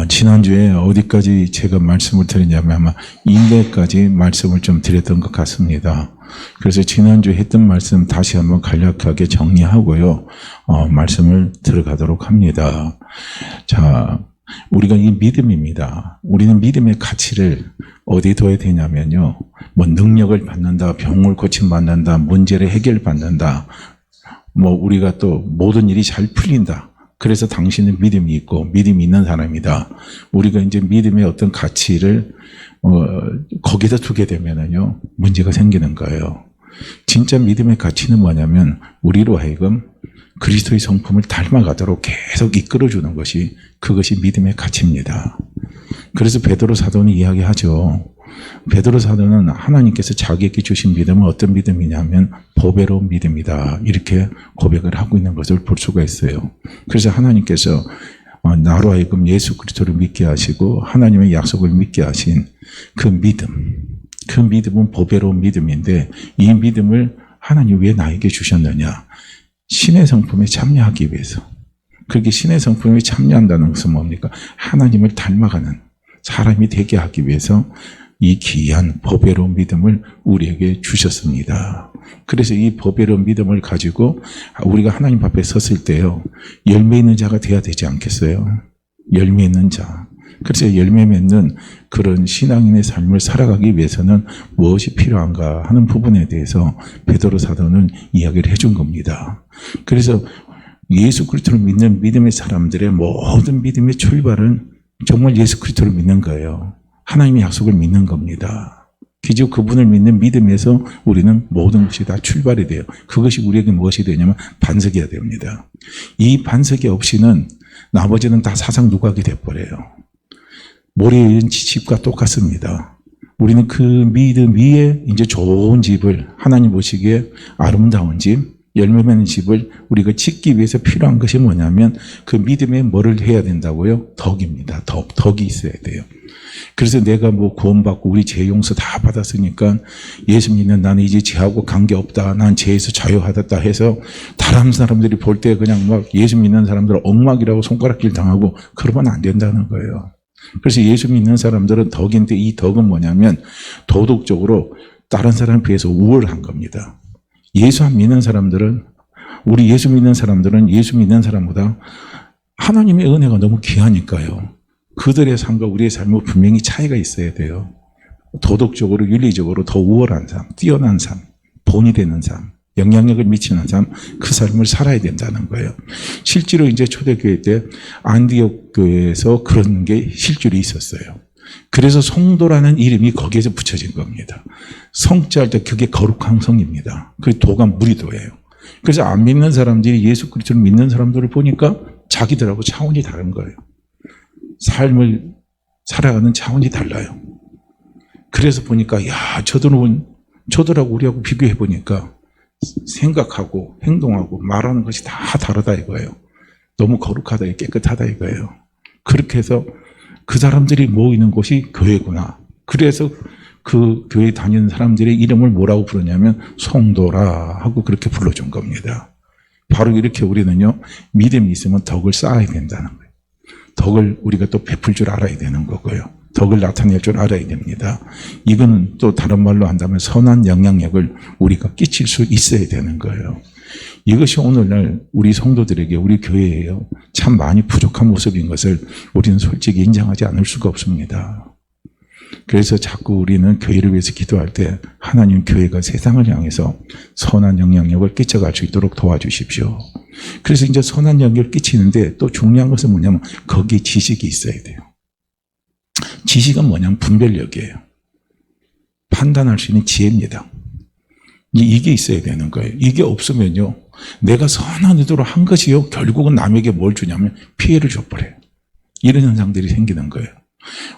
지난주에 어디까지 제가 말씀을 드렸냐면 아마 2회까지 말씀을 좀 드렸던 것 같습니다. 그래서 지난주에 했던 말씀 다시 한번 간략하게 정리하고요. 말씀을 들어가도록 합니다. 자, 우리가 이 믿음입니다. 우리는 믿음의 가치를 어디에 둬야 되냐면요. 뭐 능력을 받는다, 병을 고침받는다, 문제를 해결받는다, 뭐 우리가 또 모든 일이 잘 풀린다. 그래서 당신은 믿음이 있고 믿음이 있는 사람이다. 우리가 이제 믿음의 어떤 가치를 거기다 두게 되면은요 문제가 생기는 거예요. 진짜 믿음의 가치는 뭐냐면 우리로 하여금 그리스도의 성품을 닮아가도록 계속 이끌어주는 것이 그것이 믿음의 가치입니다. 그래서 베드로 사도는 이야기하죠. 베드로 사도는 하나님께서 자기에게 주신 믿음은 어떤 믿음이냐면 보배로운 믿음이다. 이렇게 고백을 하고 있는 것을 볼 수가 있어요. 그래서 하나님께서 나로 하여금 예수 그리스도를 믿게 하시고 하나님의 약속을 믿게 하신 그 믿음은 보배로운 믿음인데 이 믿음을 하나님 왜 나에게 주셨느냐? 신의 성품에 참여하기 위해서. 그렇게 신의 성품에 참여한다는 것은 뭡니까? 하나님을 닮아가는 사람이 되게 하기 위해서 이 귀한 보배로운 믿음을 우리에게 주셨습니다. 그래서 이 보배로운 믿음을 가지고 우리가 하나님 앞에 섰을 때요. 열매 있는 자가 돼야 되지 않겠어요? 열매 있는 자. 그래서 열매 맺는 그런 신앙인의 삶을 살아가기 위해서는 무엇이 필요한가 하는 부분에 대해서 베드로 사도는 이야기를 해준 겁니다. 그래서 예수 그리스도를 믿는 믿음의 사람들의 모든 믿음의 출발은 정말 예수 그리스도를 믿는 거예요. 하나님의 약속을 믿는 겁니다. 기저 그분을 믿는 믿음에서 우리는 모든 것이 다 출발이 돼요. 그것이 우리에게 무엇이 되냐면 반석이어야 됩니다. 이 반석이 없이는 나머지는 다 사상 누각이 돼버려요. 모래에 있는 집과 똑같습니다. 우리는 그 믿음 위에 이제 좋은 집을 하나님 보시기에 아름다운 집, 열매 맺는 집을 우리가 짓기 위해서 필요한 것이 뭐냐면 그 믿음에 뭐를 해야 된다고요? 덕입니다. 덕이 있어야 돼요. 그래서 내가 뭐 구원받고 우리 죄 용서 다 받았으니까 예수 믿는 나는 이제 죄하고 관계없다. 난 죄에서 자유하였다 해서 다른 사람들이 볼 때 그냥 막 예수 믿는 사람들 엉막이라고 손가락질 당하고 그러면 안 된다는 거예요. 그래서 예수 믿는 사람들은 덕인데 이 덕은 뭐냐면 도덕적으로 다른 사람에 비해서 우월한 겁니다. 예수 안 믿는 사람들은 우리 예수 믿는 사람보다 하나님의 은혜가 너무 귀하니까요. 그들의 삶과 우리의 삶은 분명히 차이가 있어야 돼요. 도덕적으로 윤리적으로 더 우월한 삶, 뛰어난 삶, 본이 되는 삶, 영향력을 미치는 삶, 그 삶을 살아야 된다는 거예요. 실제로 이제 초대교회 때 안디옥 교회에서 그런 게 실제로 있었어요. 그래서 성도라는 이름이 거기에서 붙여진 겁니다. 성자 할 때 그게 거룩한 성입니다. 그 도가 무리도예요. 그래서 안 믿는 사람들이 예수 그리스도를 믿는 사람들을 보니까 자기들하고 차원이 다른 거예요. 삶을 살아가는 차원이 달라요. 그래서 보니까 저들하고 우리하고 비교해 보니까 생각하고 행동하고 말하는 것이 다 다르다 이거예요. 너무 거룩하다, 깨끗하다 이거예요. 그렇게 해서 그 사람들이 모이는 곳이 교회구나. 그래서 그 교회 다니는 사람들의 이름을 뭐라고 부르냐면 성도라 하고 그렇게 불러준 겁니다. 바로 이렇게 우리는요, 믿음이 있으면 덕을 쌓아야 된다는 거예요. 덕을 우리가 또 베풀 줄 알아야 되는 거고요. 덕을 나타낼 줄 알아야 됩니다. 이거는 또 다른 말로 한다면 선한 영향력을 우리가 끼칠 수 있어야 되는 거예요. 이것이 오늘날 우리 성도들에게 우리 교회에요. 참 많이 부족한 모습인 것을 우리는 솔직히 인정하지 않을 수가 없습니다. 그래서 자꾸 우리는 교회를 위해서 기도할 때 하나님 교회가 세상을 향해서 선한 영향력을 끼쳐갈 수 있도록 도와주십시오. 그래서 이제 선한 영향력을 끼치는데 또 중요한 것은 뭐냐면 거기에 지식이 있어야 돼요. 지식은 뭐냐면 분별력이에요. 판단할 수 있는 지혜입니다. 이게 있어야 되는 거예요. 이게 없으면요, 내가 선한 의도로 한 것이요, 결국은 남에게 뭘 주냐면 피해를 줘버려요. 이런 현상들이 생기는 거예요.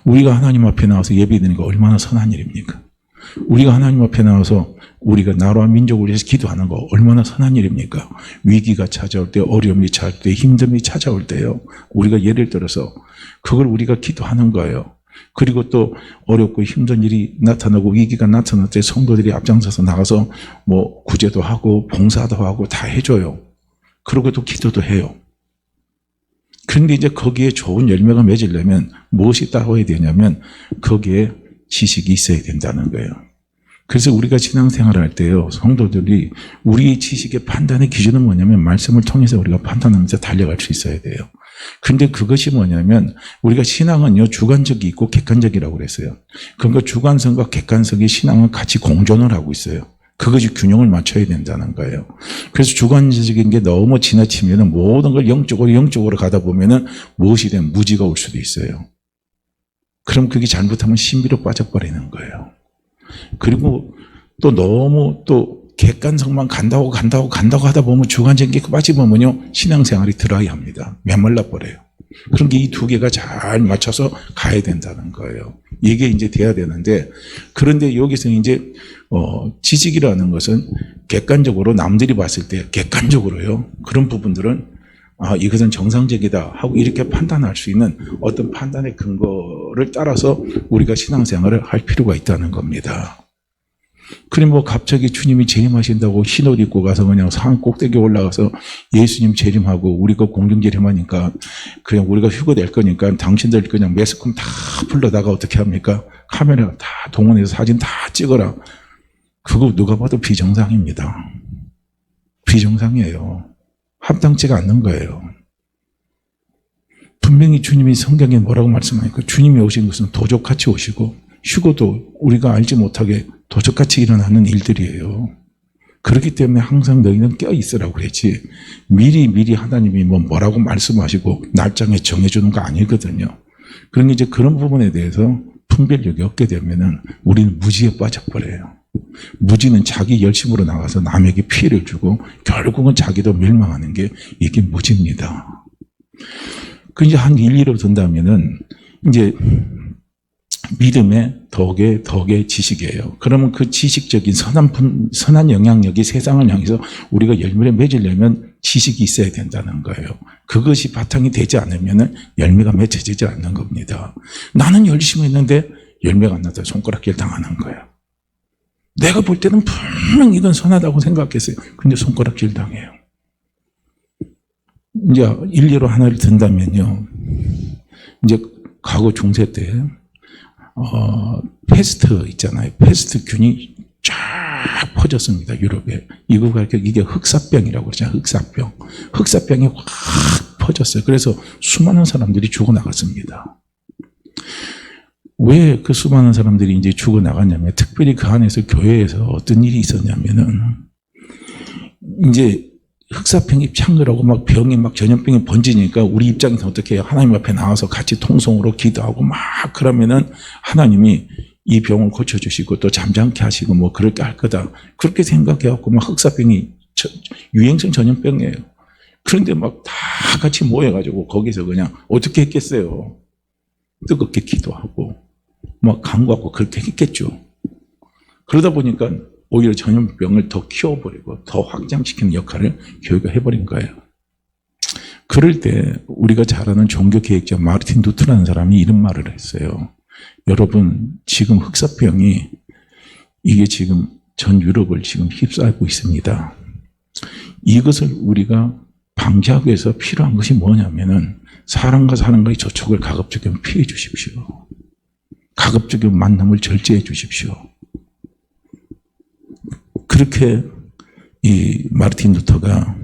우리가 하나님 앞에 나와서 예배드리는 거 얼마나 선한 일입니까? 우리가 하나님 앞에 나와서 우리가 나라와 민족을 위해서 기도하는 거 얼마나 선한 일입니까? 위기가 찾아올 때, 어려움이 찾아올 때, 힘듦이 찾아올 때요, 우리가 예를 들어서 그걸 우리가 기도하는 거예요. 그리고 또 어렵고 힘든 일이 나타나고 위기가 나타날 때 성도들이 앞장서서 나가서 뭐 구제도 하고 봉사도 하고 다 해줘요. 그러고 또 기도도 해요. 그런데 이제 거기에 좋은 열매가 맺으려면 무엇이 따라야 되냐면 거기에 지식이 있어야 된다는 거예요. 그래서 우리가 신앙생활을 할 때요, 성도들이 우리 지식의 판단의 기준은 뭐냐면 말씀을 통해서 우리가 판단하면서 달려갈 수 있어야 돼요. 근데 그것이 뭐냐면 우리가 신앙은요, 주관적이 있고 객관적이라고 그랬어요. 그러니까 주관성과 객관성이 신앙은 같이 공존을 하고 있어요. 그것이 균형을 맞춰야 된다는 거예요. 그래서 주관적인 게 너무 지나치면 모든 걸 영적으로 가다 보면은 무엇이 되면 무지가 올 수도 있어요. 그럼 그게 잘못하면 신비로 빠져버리는 거예요. 그리고 또 너무 또 객관성만 간다고 하다 보면 주관적인 게 빠지면요, 신앙생활이 드라이합니다. 메말라 버려요. 그런 게 이 두 개가 잘 맞춰서 가야 된다는 거예요. 이게 이제 돼야 되는데, 그런데 여기서 이제 지식이라는 것은 객관적으로 남들이 봤을 때 객관적으로요, 그런 부분들은 이것은 정상적이다 하고 이렇게 판단할 수 있는 어떤 판단의 근거를 따라서 우리가 신앙생활을 할 필요가 있다는 겁니다. 그럼 뭐 갑자기 주님이 재림하신다고 흰옷 입고 가서 그냥 산 꼭대기 올라가서 예수님 재림하고 우리가 공중 재림하니까 그냥 우리가 휴거 낼 거니까 당신들 그냥 매스컴 다 불러다가 어떻게 합니까? 카메라 다 동원해서 사진 다 찍어라. 그거 누가 봐도 비정상입니다. 비정상이에요. 합당치가 않는 거예요. 분명히 주님이 성경에 뭐라고 말씀하니까 주님이 오신 것은 도적같이 오시고 휴거도 우리가 알지 못하게 도적같이 일어나는 일들이에요. 그렇기 때문에 항상 너희는 껴있으라고 그랬지 미리 하나님이 뭐라고 말씀하시고 날짜에 정해주는 거 아니거든요. 그러니 이제 그런 부분에 대해서 분별력이 없게 되면은 우리는 무지에 빠져버려요. 무지는 자기 열심으로 나가서 남에게 피해를 주고 결국은 자기도 멸망하는 게 이게 무지입니다. 그 이제 한 일리로 든다면은 이제 믿음의 덕의 지식이에요. 그러면 그 지식적인 선한 영향력이 세상을 향해서 우리가 열매를 맺으려면 지식이 있어야 된다는 거예요. 그것이 바탕이 되지 않으면 열매가 맺혀지지 않는 겁니다. 나는 열심히 했는데 열매가 안 나서 손가락질 당하는 거예요. 내가 볼 때는 분명 이건 선하다고 생각했어요. 근데 손가락질 당해요. 이제 일리로 하나를 든다면요. 이제 과거 중세 때 패스트 있잖아요. 패스트균이 쫙 퍼졌습니다. 유럽에. 이게 흑사병이라고 그러잖아요. 흑사병. 흑사병이 확 퍼졌어요. 그래서 수많은 사람들이 죽어나갔습니다. 왜 그 수많은 사람들이 이제 죽어나갔냐면, 특별히 그 안에서 교회에서 어떤 일이 있었냐면은, 이제 흑사병이 창궐하고 막 병이 막 전염병이 번지니까 우리 입장에서 어떻게 해요? 하나님 앞에 나와서 같이 통성으로 기도하고 막 그러면은 하나님이 이 병을 고쳐주시고 또 잠잠케 하시고 뭐 그렇게 할 거다. 그렇게 생각해갖고 막 흑사병이 유행성 전염병이에요. 그런데 막 다 같이 모여가지고 거기서 그냥 어떻게 했겠어요? 뜨겁게 기도하고 막 간구하고 그렇게 했겠죠. 그러다 보니까 오히려 전염병을 더 키워버리고 더 확장시키는 역할을 교회가 해버린 거예요. 그럴 때 우리가 잘 아는 종교개혁자 마르틴 루터라는 사람이 이런 말을 했어요. 여러분, 지금 흑사병이 이게 지금 전 유럽을 지금 휩싸고 있습니다. 이것을 우리가 방지하기 위해서 필요한 것이 뭐냐면은 사람과 사람과의 접촉을 가급적이면 피해 주십시오. 가급적이면 만남을 절제해 주십시오. 그렇게 이 마르틴 루터가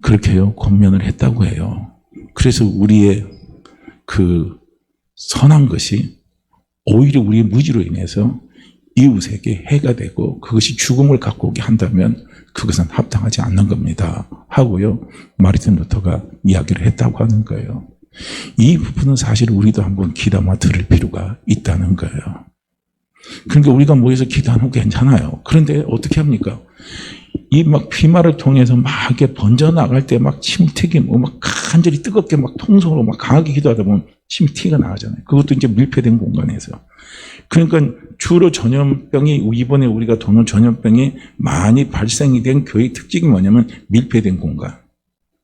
그렇게요 권면을 했다고 해요. 그래서 우리의 그 선한 것이 오히려 우리의 무지로 인해서 이웃에게 해가 되고 그것이 죽음을 갖고 오게 한다면 그것은 합당하지 않는 겁니다 하고요 마르틴 루터가 이야기를 했다고 하는 거예요. 이 부분은 사실 우리도 한번 귀담아 들을 필요가 있다는 거예요. 그러니까 우리가 모여서 기도하는 거 괜찮아요. 그런데 어떻게 합니까? 이 막 피마를 통해서 막 이렇게 번져나갈 때 막 침튀기 막 간절히 뜨겁게 막 통성으로 막 강하게 기도하다 보면 침튀가 나가잖아요. 그것도 이제 밀폐된 공간에서. 그러니까 주로 전염병이 이번에 우리가 도는 전염병이 많이 발생이 된 교회 특징이 뭐냐면 밀폐된 공간.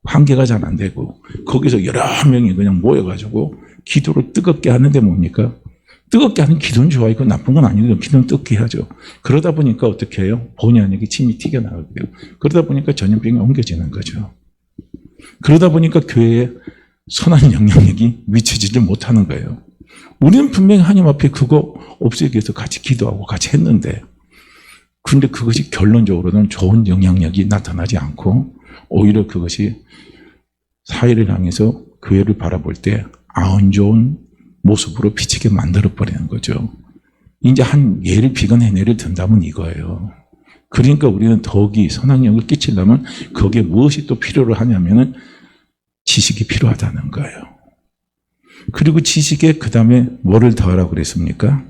환기가 잘 안 되고 거기서 여러 명이 그냥 모여가지고 기도를 뜨겁게 하는데 뭡니까? 뜨겁게 하는 기도는 좋아요. 그건 나쁜 건 아니거든요. 기도는 뜨겁게 해야죠. 그러다 보니까 어떻게 해요? 본의 아니게 침이 튀겨나가게 돼요. 그러다 보니까 전염병이 옮겨지는 거죠. 그러다 보니까 교회에 선한 영향력이 미쳐지지 못하는 거예요. 우리는 분명히 하나님 앞에 그거 없애기 위해서 같이 기도하고 같이 했는데, 그런데 그것이 결론적으로는 좋은 영향력이 나타나지 않고 오히려 그것이 사회를 향해서 교회를 바라볼 때 안 좋은 모습으로 비치게 만들어버리는 거죠. 이제 한 예를 비건 예를 든다면 이거예요. 그러니까 우리는 더욱이 선악영향을 끼치려면 거기에 무엇이 또 필요로 하냐면은 지식이 필요하다는 거예요. 그리고 지식에 그 다음에 뭐를 더하라고 그랬습니까?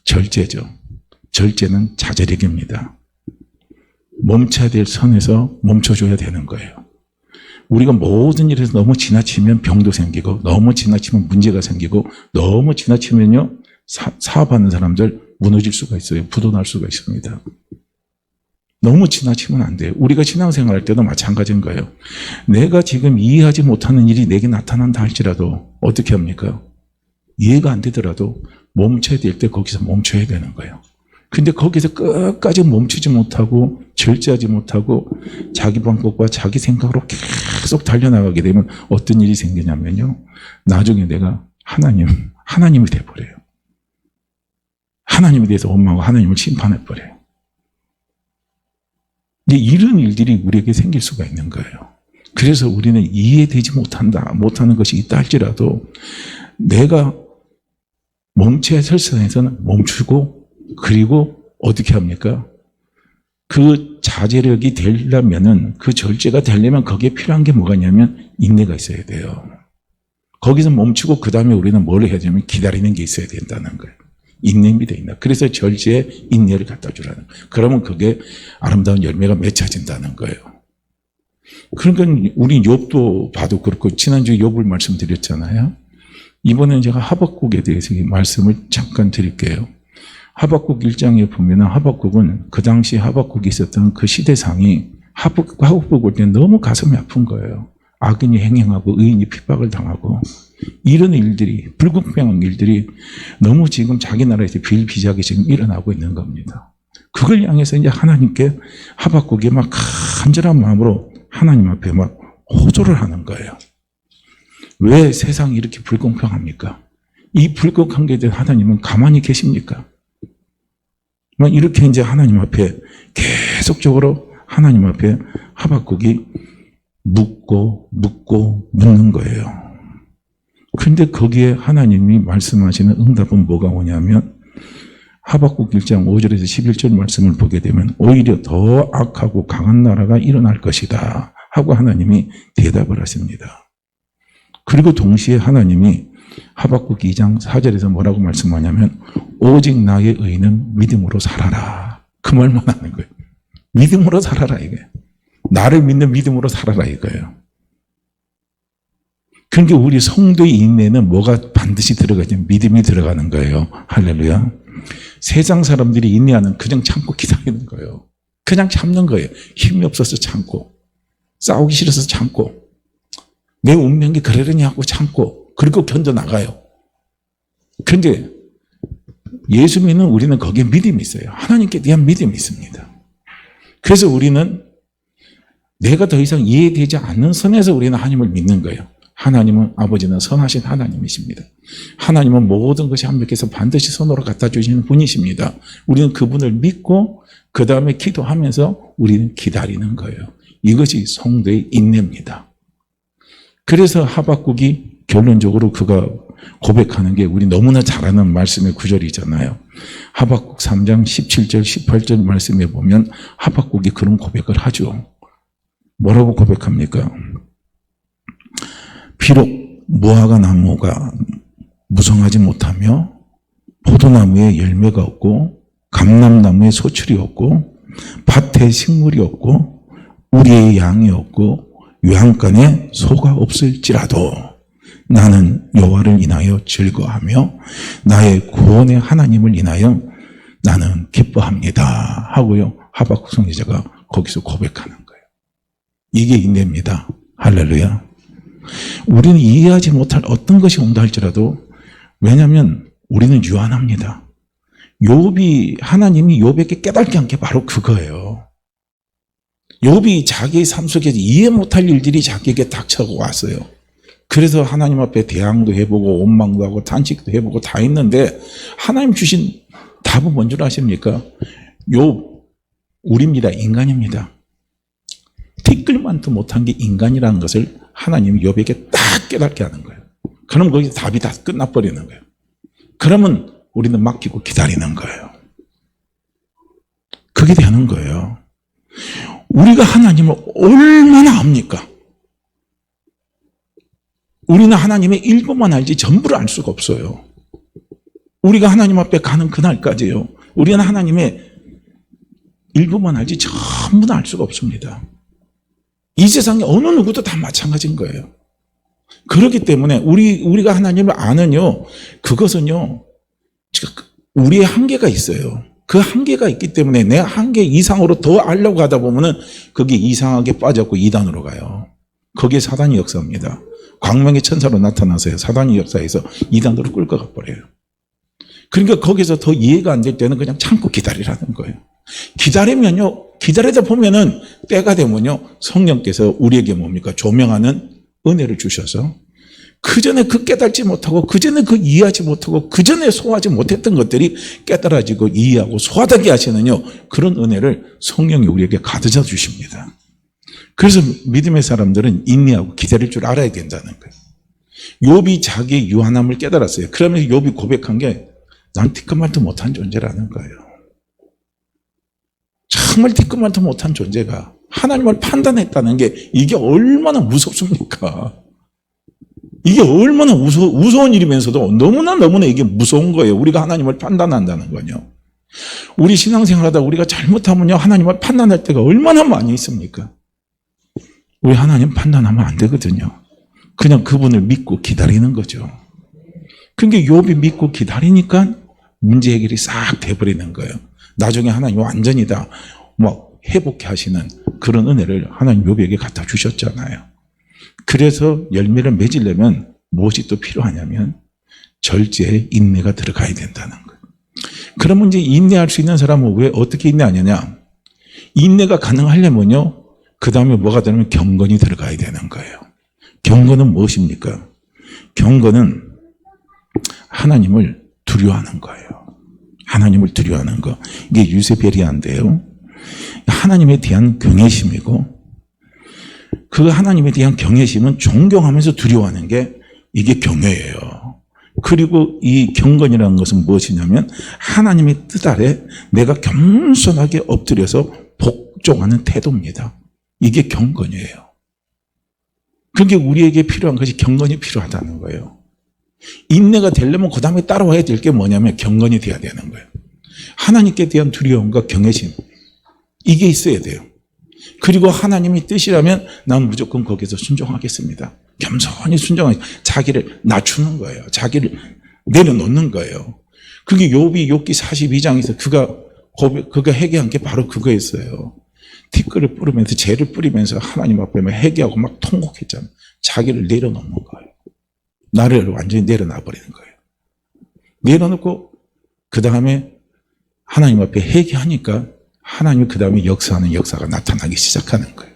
절제죠. 절제는 자제력입니다. 멈춰야 될 선에서 멈춰줘야 되는 거예요. 우리가 모든 일에서 너무 지나치면 병도 생기고, 너무 지나치면 문제가 생기고, 너무 지나치면요, 사업하는 사람들 무너질 수가 있어요. 부도날 수가 있습니다. 너무 지나치면 안 돼요. 우리가 신앙생활 할 때도 마찬가지인 거예요. 내가 지금 이해하지 못하는 일이 내게 나타난다 할지라도 어떻게 합니까? 이해가 안 되더라도 멈춰야 될 때 거기서 멈춰야 되는 거예요. 근데 거기서 끝까지 멈추지 못하고 절제하지 못하고 자기 방법과 자기 생각으로 계속 달려나가게 되면 어떤 일이 생기냐면요, 나중에 내가 하나님이 돼버려요. 하나님에 대해서 원망하고 하나님을 심판해버려요. 이런 일들이 우리에게 생길 수가 있는 거예요. 그래서 우리는 이해되지 못하는 것이 있다 할지라도 내가 멈춰야 설 선에서는 멈추고, 그리고 어떻게 합니까? 그 자제력이 되려면은, 그 절제가 되려면 거기에 필요한 게 뭐가냐면 인내가 있어야 돼요. 거기서 멈추고 그 다음에 우리는 뭘 해야 되냐면 기다리는 게 있어야 된다는 거예요. 인내입니다, 인내. 그래서 절제에 인내를 갖다 주라는 거예요. 그러면 그게 아름다운 열매가 맺혀진다는 거예요. 그러니까 우리 욥도 봐도 그렇고, 지난주에 욥을 말씀드렸잖아요. 이번에는 제가 하박국에 대해서 말씀을 잠깐 드릴게요. 하박국 1장에 보면은 하박국은 그 당시 하박국이 있었던 그 시대상이 하박국 볼 때 너무 가슴이 아픈 거예요. 악인이 행행하고 의인이 핍박을 당하고 이런 일들이, 불공평한 일들이 너무 지금 자기 나라에서 비일비재하게 지금 일어나고 있는 겁니다. 그걸 향해서 이제 하나님께 하박국이 막 간절한 마음으로 하나님 앞에 막 호소를 하는 거예요. 왜 세상이 이렇게 불공평합니까? 이 불공평한 게 하나님은 가만히 계십니까? 이렇게 이제 하나님 앞에 계속적으로 하나님 앞에 하박국이 묻고 묻는 거예요. 그런데 거기에 하나님이 말씀하시는 응답은 뭐가 오냐면 하박국 1장 5절에서 11절 말씀을 보게 되면 오히려 더 악하고 강한 나라가 일어날 것이다 하고 하나님이 대답을 하십니다. 그리고 동시에 하나님이 하박국 2장 4절에서 뭐라고 말씀하냐면 오직 나의 의는 믿음으로 살아라. 그 말만 하는 거예요. 믿음으로 살아라 이거예요. 나를 믿는 믿음으로 살아라 이거예요. 그러니까 우리 성도의 인내는 뭐가 반드시 들어가지? 믿음이 들어가는 거예요. 할렐루야. 세상 사람들이 인내하는 그냥 참고 기다리는 거예요. 그냥 참는 거예요. 힘이 없어서 참고, 싸우기 싫어서 참고, 내 운명이 그러려니 하고 참고, 그리고 견뎌나가요. 그런데 예수 믿는 우리는 거기에 믿음이 있어요. 하나님께 대한 믿음이 있습니다. 그래서 우리는 내가 더 이상 이해되지 않는 선에서 우리는 하나님을 믿는 거예요. 하나님은, 아버지는 선하신 하나님이십니다. 하나님은 모든 것이 완벽해서 반드시 손으로 갖다 주시는 분이십니다. 우리는 그분을 믿고 그 다음에 기도하면서 우리는 기다리는 거예요. 이것이 성도의 인내입니다. 그래서 하박국이 결론적으로 그가 고백하는 게 우리 너무나 잘 아는 말씀의 구절이잖아요. 하박국 3장 17절 18절 말씀에 보면 하박국이 그런 고백을 하죠. 뭐라고 고백합니까? 비록 무화과 나무가 무성하지 못하며 포도나무에 열매가 없고 감람나무에 소출이 없고 밭에 식물이 없고 우리의 양이 없고 외양간에 소가 없을지라도 나는 여호와를 인하여 즐거워하며 나의 구원의 하나님을 인하여 나는 기뻐합니다 하고요, 하박국 선지자가 거기서 고백하는 거예요. 이게 인내입니다. 할렐루야. 우리는 이해하지 못할 어떤 것이 온다 할지라도, 왜냐하면 우리는 유한합니다. 하나님이 욥에게 깨닫게 한 게 바로 그거예요. 욥이 자기의 삶 속에서 이해 못할 일들이 자기에게 닥쳐고 왔어요. 그래서 하나님 앞에 대항도 해보고 원망도 하고 탄식도 해보고 다 했는데 하나님 주신 답은 뭔 줄 아십니까? 욥, 우리입니다. 인간입니다. 티끌만도 못한 게 인간이라는 것을 하나님이 욥에게 딱 깨닫게 하는 거예요. 그럼 거기 답이 다 끝나버리는 거예요. 그러면 우리는 맡기고 기다리는 거예요. 그게 되는 거예요. 우리가 하나님을 얼마나 압니까? 우리는 하나님의 일부만 알지 전부를 알 수가 없어요. 우리가 하나님 앞에 가는 그날까지요. 우리는 하나님의 일부만 알지 전부는 알 수가 없습니다. 이 세상에 어느 누구도 다 마찬가지인 거예요. 그렇기 때문에 우리가 하나님을 아는요, 그것은요, 우리의 한계가 있어요. 그 한계가 있기 때문에 내 한계 이상으로 더 알려고 하다 보면은 그게 이상하게 빠졌고 이단으로 가요. 거기에 사단이 역사합니다. 광명의 천사로 나타나서요. 사단이 역사해서 이단으로 끌고 가버려요. 그러니까 거기서 더 이해가 안 될 때는 그냥 참고 기다리라는 거예요. 기다리면요, 기다리다 보면은 때가 되면요, 성령께서 우리에게 뭡니까? 조명하는 은혜를 주셔서 그 전에 그 깨닫지 못하고 그 전에 그 이해하지 못하고 그 전에 소화하지 못했던 것들이 깨달아지고 이해하고 소화되게 하시는요, 그런 은혜를 성령이 우리에게 가르쳐 주십니다. 그래서 믿음의 사람들은 인내하고 기다릴 줄 알아야 된다는 거예요. 욥이 자기의 유한함을 깨달았어요. 그러면서 욥이 고백한 게 난 티끌만도 못한 존재라는 거예요. 정말 티끌만도 못한 존재가 하나님을 판단했다는 게 이게 얼마나 무섭습니까? 이게 얼마나 무서운 일이면서도 너무나 이게 무서운 거예요. 우리가 하나님을 판단한다는 거요. 우리 신앙생활하다 우리가 잘못하면요, 하나님을 판단할 때가 얼마나 많이 있습니까? 우리 하나님 판단하면 안 되거든요. 그냥 그분을 믿고 기다리는 거죠. 그러니까 욥이 믿고 기다리니까 문제 해결이 싹 돼버리는 거예요. 나중에 하나님 완전히 다 회복해 하시는 그런 은혜를 하나님 욥에게 갖다 주셨잖아요. 그래서 열매를 맺으려면 무엇이 또 필요하냐면 절제에 인내가 들어가야 된다는 거예요. 그러면 이제 인내할 수 있는 사람은 왜 어떻게 인내하느냐? 인내가 가능하려면요, 그 다음에 뭐가 되냐면 경건이 들어가야 되는 거예요. 경건은 무엇입니까? 경건은 하나님을 두려워하는 거예요. 하나님을 두려워하는 거. 이게 유세베리아인데요. 하나님에 대한 경외심이고, 그 하나님에 대한 경외심은 존경하면서 두려워하는 게 이게 경외예요. 그리고 이 경건이라는 것은 무엇이냐면 하나님의 뜻 아래 내가 겸손하게 엎드려서 복종하는 태도입니다. 이게 경건이에요. 그게 우리에게 필요한 것이 경건이 필요하다는 거예요. 인내가 되려면 그 다음에 따라와야 될 게 뭐냐면 경건이 돼야 되는 거예요. 하나님께 대한 두려움과 경외심, 이게 있어야 돼요. 그리고 하나님의 뜻이라면 난 무조건 거기서 순종하겠습니다. 겸손히 순종하고 자기를 낮추는 거예요. 자기를 내려놓는 거예요. 그게 욥이 욥기 42장에서 그가 회개한 게 바로 그거였어요. 티끌을 뿌리면서 죄를 뿌리면서 하나님 앞에 막 회개하고 막 통곡했잖아요. 자기를 내려놓는 거예요. 나를 완전히 내려놔 버리는 거예요. 내려놓고 그 다음에 하나님 앞에 회개하니까 하나님이 그 다음에 역사하는 역사가 나타나기 시작하는 거예요.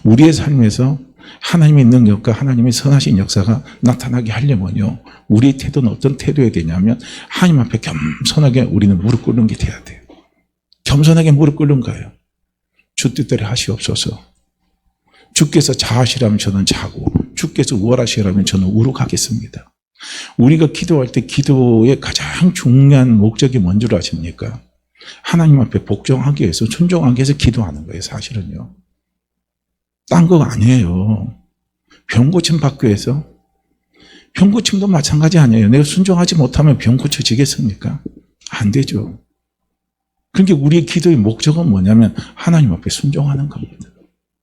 우리의 삶에서 하나님의 능력과 하나님의 선하신 역사가 나타나게 하려면요, 우리의 태도는 어떤 태도여야 되냐면 하나님 앞에 겸손하게 우리는 무릎 꿇는 게 돼야 돼요. 겸손하게 무릎 꿇는 거예요. 주 뜻대로 하시옵소서. 주께서 자하시라면 저는 자고 주께서 우월하시라면 저는 우룩하겠습니다. 우리가 기도할 때 기도의 가장 중요한 목적이 뭔 줄 아십니까? 하나님 앞에 복종하기 위해서, 순종하기 위해서 기도하는 거예요, 사실은요. 딴 거 아니에요. 병 고침 받기 위해서. 병 고침도 마찬가지 아니에요. 내가 순종하지 못하면 병 고쳐지겠습니까? 안 되죠. 그러니까 우리의 기도의 목적은 뭐냐면 하나님 앞에 순종하는 겁니다.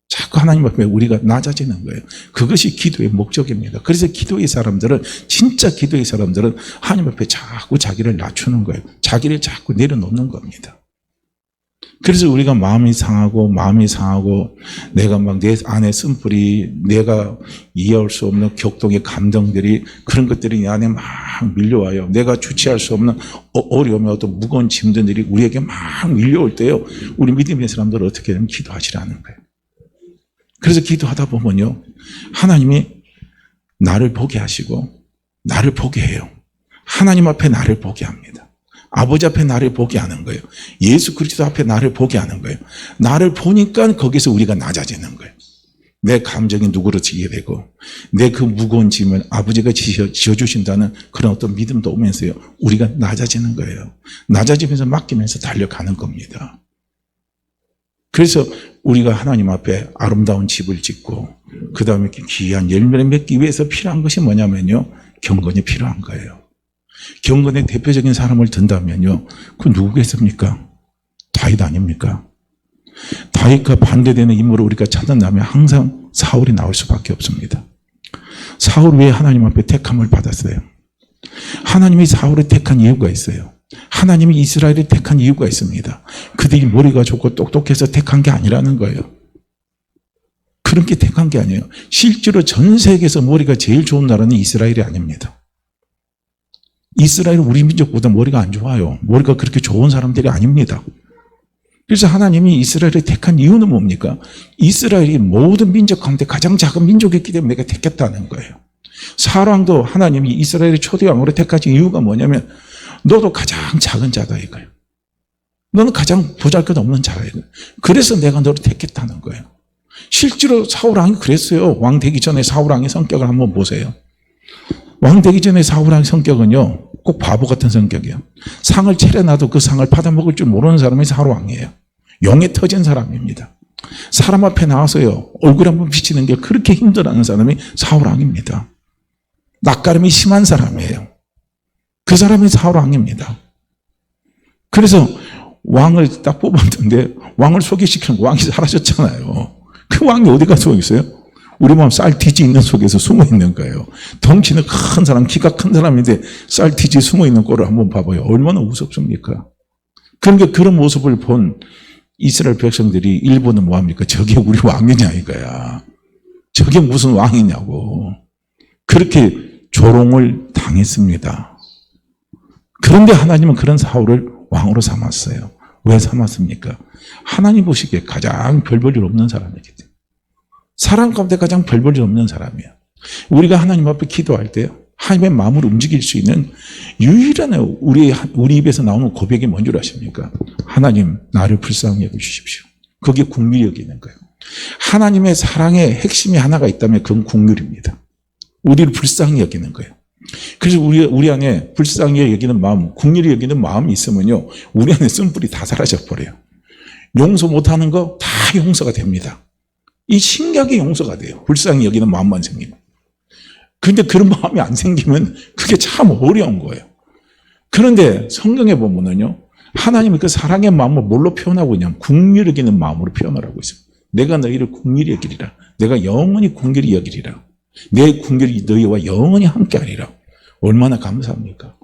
자꾸 하나님 앞에 우리가 낮아지는 거예요. 그것이 기도의 목적입니다. 그래서 기도의 사람들은, 진짜 기도의 사람들은 하나님 앞에 자꾸 자기를 낮추는 거예요. 자기를 자꾸 내려놓는 겁니다. 그래서 우리가 마음이 상하고 내가 막 내 안에 쓴뿌리, 내가 이해할 수 없는 격동의 감정들이, 그런 것들이 내 안에 막 밀려와요. 내가 주체할 수 없는 어려움이, 어떤 무거운 짐들이 우리에게 막 밀려올 때요, 우리 믿음의 사람들은 어떻게 하면 기도하시라는 거예요. 그래서 기도하다 보면요, 하나님이 나를 보게 하시고 나를 보게 해요. 하나님 앞에 나를 보게 합니다. 아버지 앞에 나를 보게 하는 거예요. 예수 그리스도 앞에 나를 보게 하는 거예요. 나를 보니까 거기서 우리가 낮아지는 거예요. 내 감정이 누그러지게 되고 내 그 무거운 짐을 아버지가 지어주신다는 그런 어떤 믿음도 오면서요, 우리가 낮아지는 거예요. 낮아지면서 맡기면서 달려가는 겁니다. 그래서 우리가 하나님 앞에 아름다운 집을 짓고 그 다음에 귀한 열매를 맺기 위해서 필요한 것이 뭐냐면요, 경건이 필요한 거예요. 경건의 대표적인 사람을 든다면요, 그 누구겠습니까? 다윗 아닙니까? 다윗과 반대되는 인물을 우리가 찾아내면 항상 사울이 나올 수밖에 없습니다. 사울 왜 하나님 앞에 택함을 받았어요? 하나님이 사울을 택한 이유가 있어요. 하나님이 이스라엘을 택한 이유가 있습니다. 그들이 머리가 좋고 똑똑해서 택한 게 아니라는 거예요. 그렇게 택한 게 아니에요. 실제로 전 세계에서 머리가 제일 좋은 나라는 이스라엘이 아닙니다. 이스라엘은 우리 민족보다 머리가 안 좋아요. 머리가 그렇게 좋은 사람들이 아닙니다. 그래서 하나님이 이스라엘을 택한 이유는 뭡니까? 이스라엘이 모든 민족 가운데 가장 작은 민족이기 때문에 내가 택했다는 거예요. 사울왕도 하나님이 이스라엘의 초대왕으로 택하신 이유가 뭐냐면 너도 가장 작은 자다 이거예요. 너는 가장 보잘것없는 자다 이거예요. 그래서 내가 너를 택했다는 거예요. 실제로 사울왕이 그랬어요. 왕 되기 전에 사울왕의 성격을 한번 보세요. 왕 되기 전에 사울왕의 성격은요, 꼭 바보 같은 성격이에요. 상을 차려놔도 그 상을 받아먹을 줄 모르는 사람이 사울왕이에요. 용에 터진 사람입니다. 사람 앞에 나와서요, 얼굴 한번 비치는 게 그렇게 힘들어하는 사람이 사울왕입니다. 낯가림이 심한 사람이에요. 그 사람이 사울왕입니다. 그래서 왕을 딱 뽑았는데 왕을 소개시키는 왕이 사라졌잖아요. 그 왕이 어디 가서 있어요? 우리 마음 쌀티지 있는 속에서 숨어 있는 거예요. 덩치는 큰 사람, 키가 큰 사람인데 쌀티지 숨어 있는 꼴을 한번 봐봐요. 얼마나 무섭습니까? 그러니까 그런 모습을 본 이스라엘 백성들이 일본은 뭐합니까? 저게 우리 왕이냐 이거야. 저게 무슨 왕이냐고. 그렇게 조롱을 당했습니다. 그런데 하나님은 그런 사울을 왕으로 삼았어요. 왜 삼았습니까? 하나님 보시기에 가장 별 볼 일 없는 사람이기 때문에. 사람 가운데 가장 별 볼 일 없는 사람이에요. 우리가 하나님 앞에 기도할 때 하나님의 마음을 움직일 수 있는 유일한 우리 입에서 나오는 고백이 뭔 줄 아십니까? 하나님, 나를 불쌍히 여겨주십시오. 그게 국률이 여기는 거예요. 하나님의 사랑의 핵심이 하나가 있다면 그건 국률입니다. 우리를 불쌍히 여기는 거예요. 그래서 우리 안에 불쌍히 여기는 마음, 국률이 여기는 마음이 있으면요, 우리 안에 쓴뿌리 다 사라져 버려요. 용서 못하는 거 다 용서가 됩니다. 이 신기하게 용서가 돼요. 불쌍히 여기는 마음만 생기면. 그런데 그런 마음이 안 생기면 그게 참 어려운 거예요. 그런데 성경에 보면은요, 하나님이 그 사랑의 마음을 뭘로 표현하고 있냐면 긍휼히 여기는 마음으로 표현을 하고 있어요. 내가 너희를 긍휼히 여기리라. 내가 영원히 긍휼히 여기리라. 내 긍휼이 너희와 영원히 함께하리라. 얼마나 감사합니까?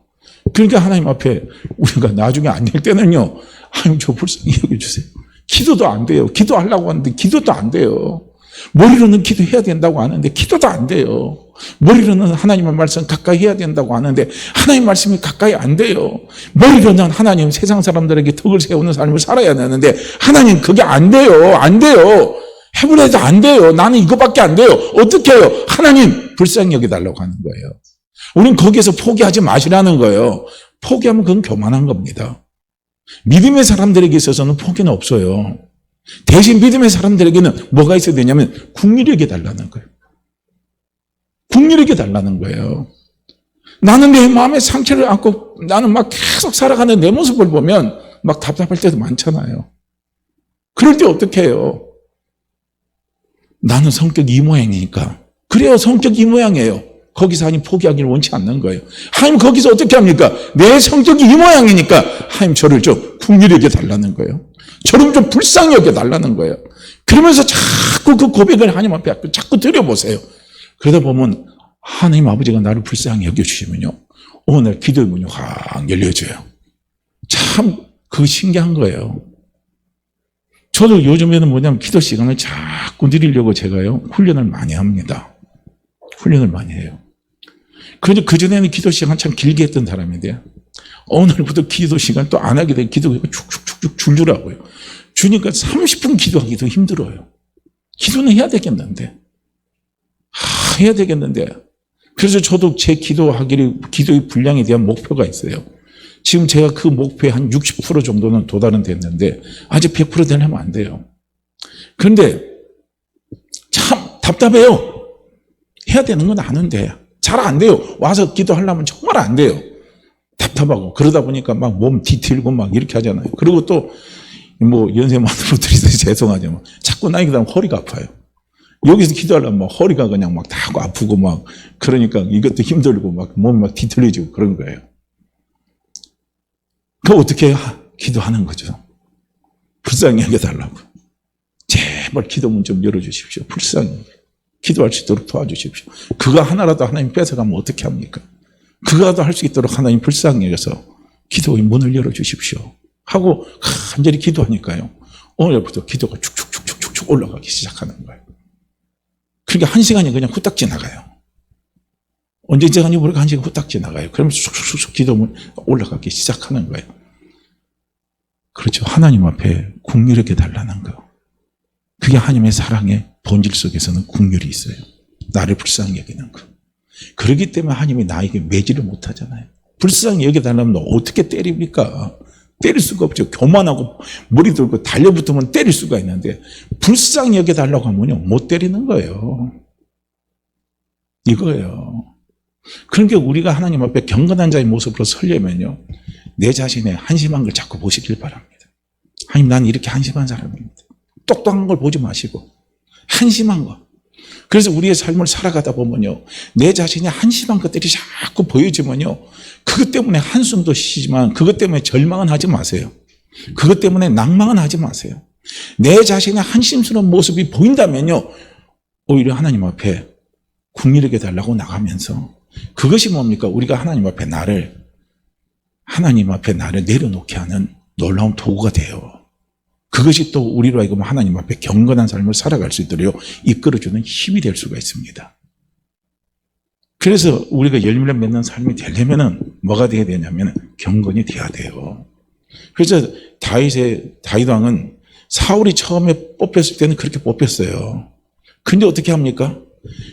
그러니까 하나님 앞에 우리가 나중에 안 될 때는요, 하나님 저 불쌍히 여겨주세요. 기도도 안 돼요. 기도하려고 하는데 기도도 안 돼요. 머리로는 기도해야 된다고 하는데 기도도 안 돼요. 머리로는 하나님의 말씀 가까이 해야 된다고 하는데 하나님 말씀이 가까이 안 돼요. 머리로는 하나님 세상 사람들에게 덕을 세우는 삶을 살아야 되는데 하나님 그게 안 돼요. 안 돼요. 해보려도 안 돼요. 나는 이거밖에 안 돼요. 어떻게 해요? 하나님 불쌍히 여겨달라고 하는 거예요. 우린 거기에서 포기하지 마시라는 거예요. 포기하면 그건 교만한 겁니다. 믿음의 사람들에게 있어서는 포기는 없어요. 대신 믿음의 사람들에게는 뭐가 있어야 되냐면 긍휼히 여겨달라는 거예요. 긍휼히 여겨달라는 거예요. 나는 내 마음에 상처를 안고 나는 막 계속 살아가는 내 모습을 보면 막 답답할 때도 많잖아요. 그럴 때 어떻게 해요? 나는 성격 이 모양이니까. 그래요, 성격 이 모양이에요. 거기서 하나님 포기하기를 원치 않는 거예요. 하나님 거기서 어떻게 합니까? 내 성격이 이 모양이니까 하나님 저를 좀 긍휼히 여겨달라는 거예요. 저를 좀 불쌍히 여겨달라는 거예요. 그러면서 자꾸 그 고백을 하나님 앞에 자꾸 드려보세요. 그러다 보면 하나님 아버지가 나를 불쌍히 여겨주시면요, 어느 날 기도의 문이 확 열려져요. 참 그거 신기한 거예요. 저도 요즘에는 뭐냐면 기도 시간을 자꾸 늘리려고 제가요 훈련을 많이 합니다. 훈련을 많이 해요. 그전에는 기도 시간 참 길게 했던 사람인데요, 어느 날부터 기도 시간 또 안 하게 되고 기도가 축축축축 줄더라고요. 주니까 30분 기도하기도 힘들어요. 기도는 해야 되겠는데. 해야 되겠는데. 그래서 저도 제 기도의 분량에 대한 목표가 있어요. 지금 제가 그 목표에 한 60% 정도는 도달은 됐는데, 아직 100% 되려면 안 돼요. 그런데 참 답답해요. 해야 되는 건 아는데 잘 안 돼요. 와서 기도하려면 정말 안 돼요. 답답하고 그러다 보니까 막 몸 뒤틀고 막 이렇게 하잖아요. 그리고 또 뭐 연세 많은 분들이 죄송하지만 자꾸 나이가 되면 허리가 아파요. 여기서 기도하려면 막 허리가 그냥 막 다 아프고 막 그러니까 이것도 힘들고 막 몸이 막 뒤틀려지고 그런 거예요. 그 어떻게 기도하는 거죠? 불쌍히 여겨달라고. 제발 기도문 좀 열어주십시오. 불쌍히 기도할 수 있도록 도와주십시오. 그거 하나라도 하나님 뺏어가면 어떻게 합니까? 그거라도 할 수 있도록 하나님 불쌍히 여겨서 기도의 문을 열어주십시오 하고 간절히 기도하니까요, 오늘부터 기도가 축축축축축 올라가기 시작하는 거예요. 그러니까 1시간이 그냥 후딱 지나가요. 언제 지나가니 모르고 1시간 후딱 지나가요. 그러면서 쑥쑥쑥 기도문 올라가기 시작하는 거예요. 그렇죠. 하나님 앞에 국률하게 달라는 거. 그게 하나님의 사랑의 본질 속에서는 국률이 있어요. 나를 불쌍히 여기는 거. 그렇기 때문에 하나님이 나에게 매질을 못하잖아요. 불쌍히 여겨달라면 너 어떻게 때립니까? 때릴 수가 없죠. 교만하고 머리 들고 달려붙으면 때릴 수가 있는데 불쌍히 여겨달라고 하면요 못 때리는 거예요. 이거예요. 그러니까 우리가 하나님 앞에 경건한 자의 모습으로 서려면요, 내 자신의 한심한 걸 자꾸 보시길 바랍니다. 하나님, 나는 이렇게 한심한 사람입니다. 똑똑한 걸 보지 마시고 한심한 거. 그래서 우리의 삶을 살아가다 보면요, 내 자신이 한심한 것들이 자꾸 보여지면요, 그것 때문에 한숨도 쉬지만 그것 때문에 절망은 하지 마세요. 그것 때문에 낭망은 하지 마세요. 내 자신의 한심스러운 모습이 보인다면요, 오히려 하나님 앞에 국민에게 달라고 나가면서, 그것이 뭡니까? 우리가 하나님 앞에 나를 내려놓게 하는 놀라운 도구가 돼요. 그것이 또 우리로 하여금 하나님 앞에 경건한 삶을 살아갈 수 있도록 이끌어주는 힘이 될 수가 있습니다. 그래서 우리가 열매를 맺는 삶이 되려면은 뭐가 돼야 되냐면 경건이 돼야 돼요. 그래서 다윗 왕은 사울이 처음에 뽑혔을 때는 그렇게 뽑혔어요. 근데 어떻게 합니까?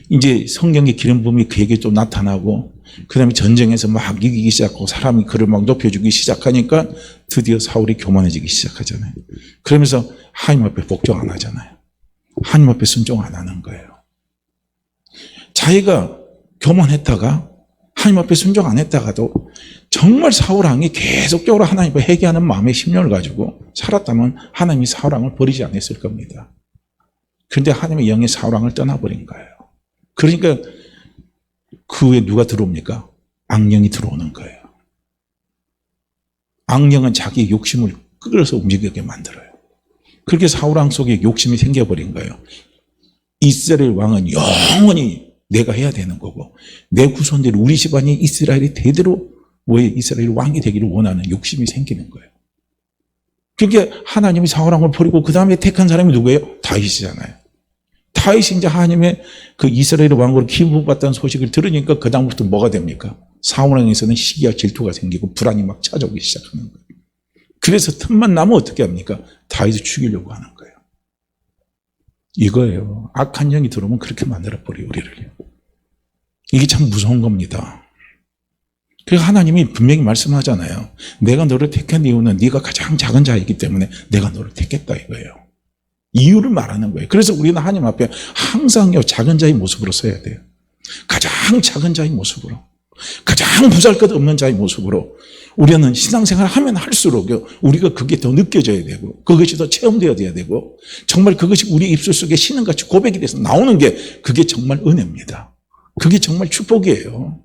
이제 성경의 기름 부음이 그에게 또 나타나고, 그 다음에 전쟁에서 막 이기기 시작하고 사람이 그를 막 높여주기 시작하니까 드디어 사울이 교만해지기 시작하잖아요. 그러면서 하나님 앞에 복종 안 하잖아요. 하나님 앞에 순종 안 하는 거예요. 자기가 교만했다가 하나님 앞에 순종 안 했다가도 정말 사울 왕이 계속적으로 하나님 앞에 회개하는 마음의 심령을 가지고 살았다면 하나님이 사울 왕을 버리지 않았을 겁니다. 그런데 하나님의 영이 사울 왕을 떠나버린 거예요. 그러니까 그 후에 누가 들어옵니까? 악령이 들어오는 거예요. 악령은 자기 욕심을 끌어서 움직이게 만들어요. 그렇게 사울 왕 속에 욕심이 생겨버린 거예요. 이스라엘 왕은 영원히 내가 해야 되는 거고, 내 후손들이, 우리 집안이 이스라엘이 대대로 이스라엘 왕이 되기를 원하는 욕심이 생기는 거예요. 그러니까 하나님이 사울 왕을 버리고 그 다음에 택한 사람이 누구예요? 다윗이잖아요. 다윗이 이제 하나님의 그 이스라엘 왕으로 기부받다는 소식을 들으니까 그 다음부터 뭐가 됩니까? 사울 왕에서는 시기와 질투가 생기고 불안이 막 찾아오기 시작하는 거예요. 그래서 틈만 나면 어떻게 합니까? 다윗을 죽이려고 하는 거예요. 이거예요. 악한 영이 들어오면 그렇게 만들어버려요, 우리를. 이게 참 무서운 겁니다. 그래서 하나님이 분명히 말씀하잖아요. 내가 너를 택한 이유는 네가 가장 작은 자이기 때문에 내가 너를 택했다, 이거예요. 이유를 말하는 거예요. 그래서 우리는 하나님 앞에 항상 작은 자의 모습으로 서야 돼요. 가장 작은 자의 모습으로, 가장 보잘것없는 자의 모습으로 우리는 신앙생활을 하면 할수록 우리가 그게 더 느껴져야 되고, 그것이 더 체험되어야 되고, 정말 그것이 우리 입술 속에 신음같이 고백이 돼서 나오는 게, 그게 정말 은혜입니다. 그게 정말 축복이에요.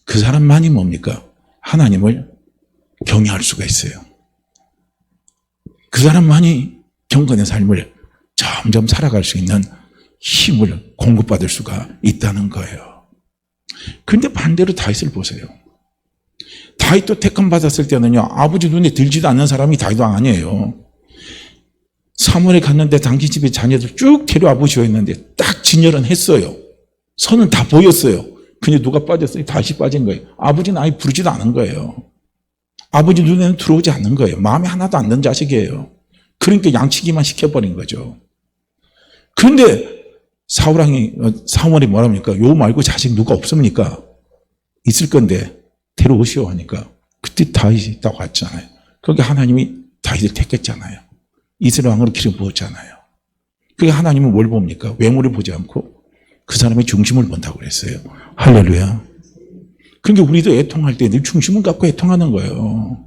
그 사람만이 뭡니까? 하나님을 경외할 수가 있어요. 그 사람만이 경건의 삶을 점점 살아갈 수 있는 힘을 공급받을 수가 있다는 거예요. 그런데 반대로 다윗을 보세요. 다윗도 택함 받았을 때는요, 아버지 눈에 들지도 않는 사람이 다윗 왕 아니에요. 사무엘에 갔는데 당신 집에 자녀들 쭉 데려와 보시오 했는데 딱 진열은 했어요. 선은 다 보였어요. 근데 누가 빠졌어요? 다윗이 빠진 거예요. 아버지는 아예 부르지도 않은 거예요. 아버지 눈에는 들어오지 않는 거예요. 마음에 하나도 안 든 자식이에요. 그러니까 양치기만 시켜버린 거죠. 그런데 사무엘이 뭐랍니까? 요 말고 자식 누가 없습니까? 있을 건데 데려오시오 하니까 그때 다윗이 딱 왔잖아요. 그렇게 하나님이 다윗을 택했잖아요. 이스라엘 왕으로 기름 부었잖아요. 그게 하나님은 뭘 봅니까? 외모를 보지 않고 그 사람의 중심을 본다고 그랬어요. 할렐루야. 그러니까 우리도 애통할 때 늘 중심을 갖고 애통하는 거예요.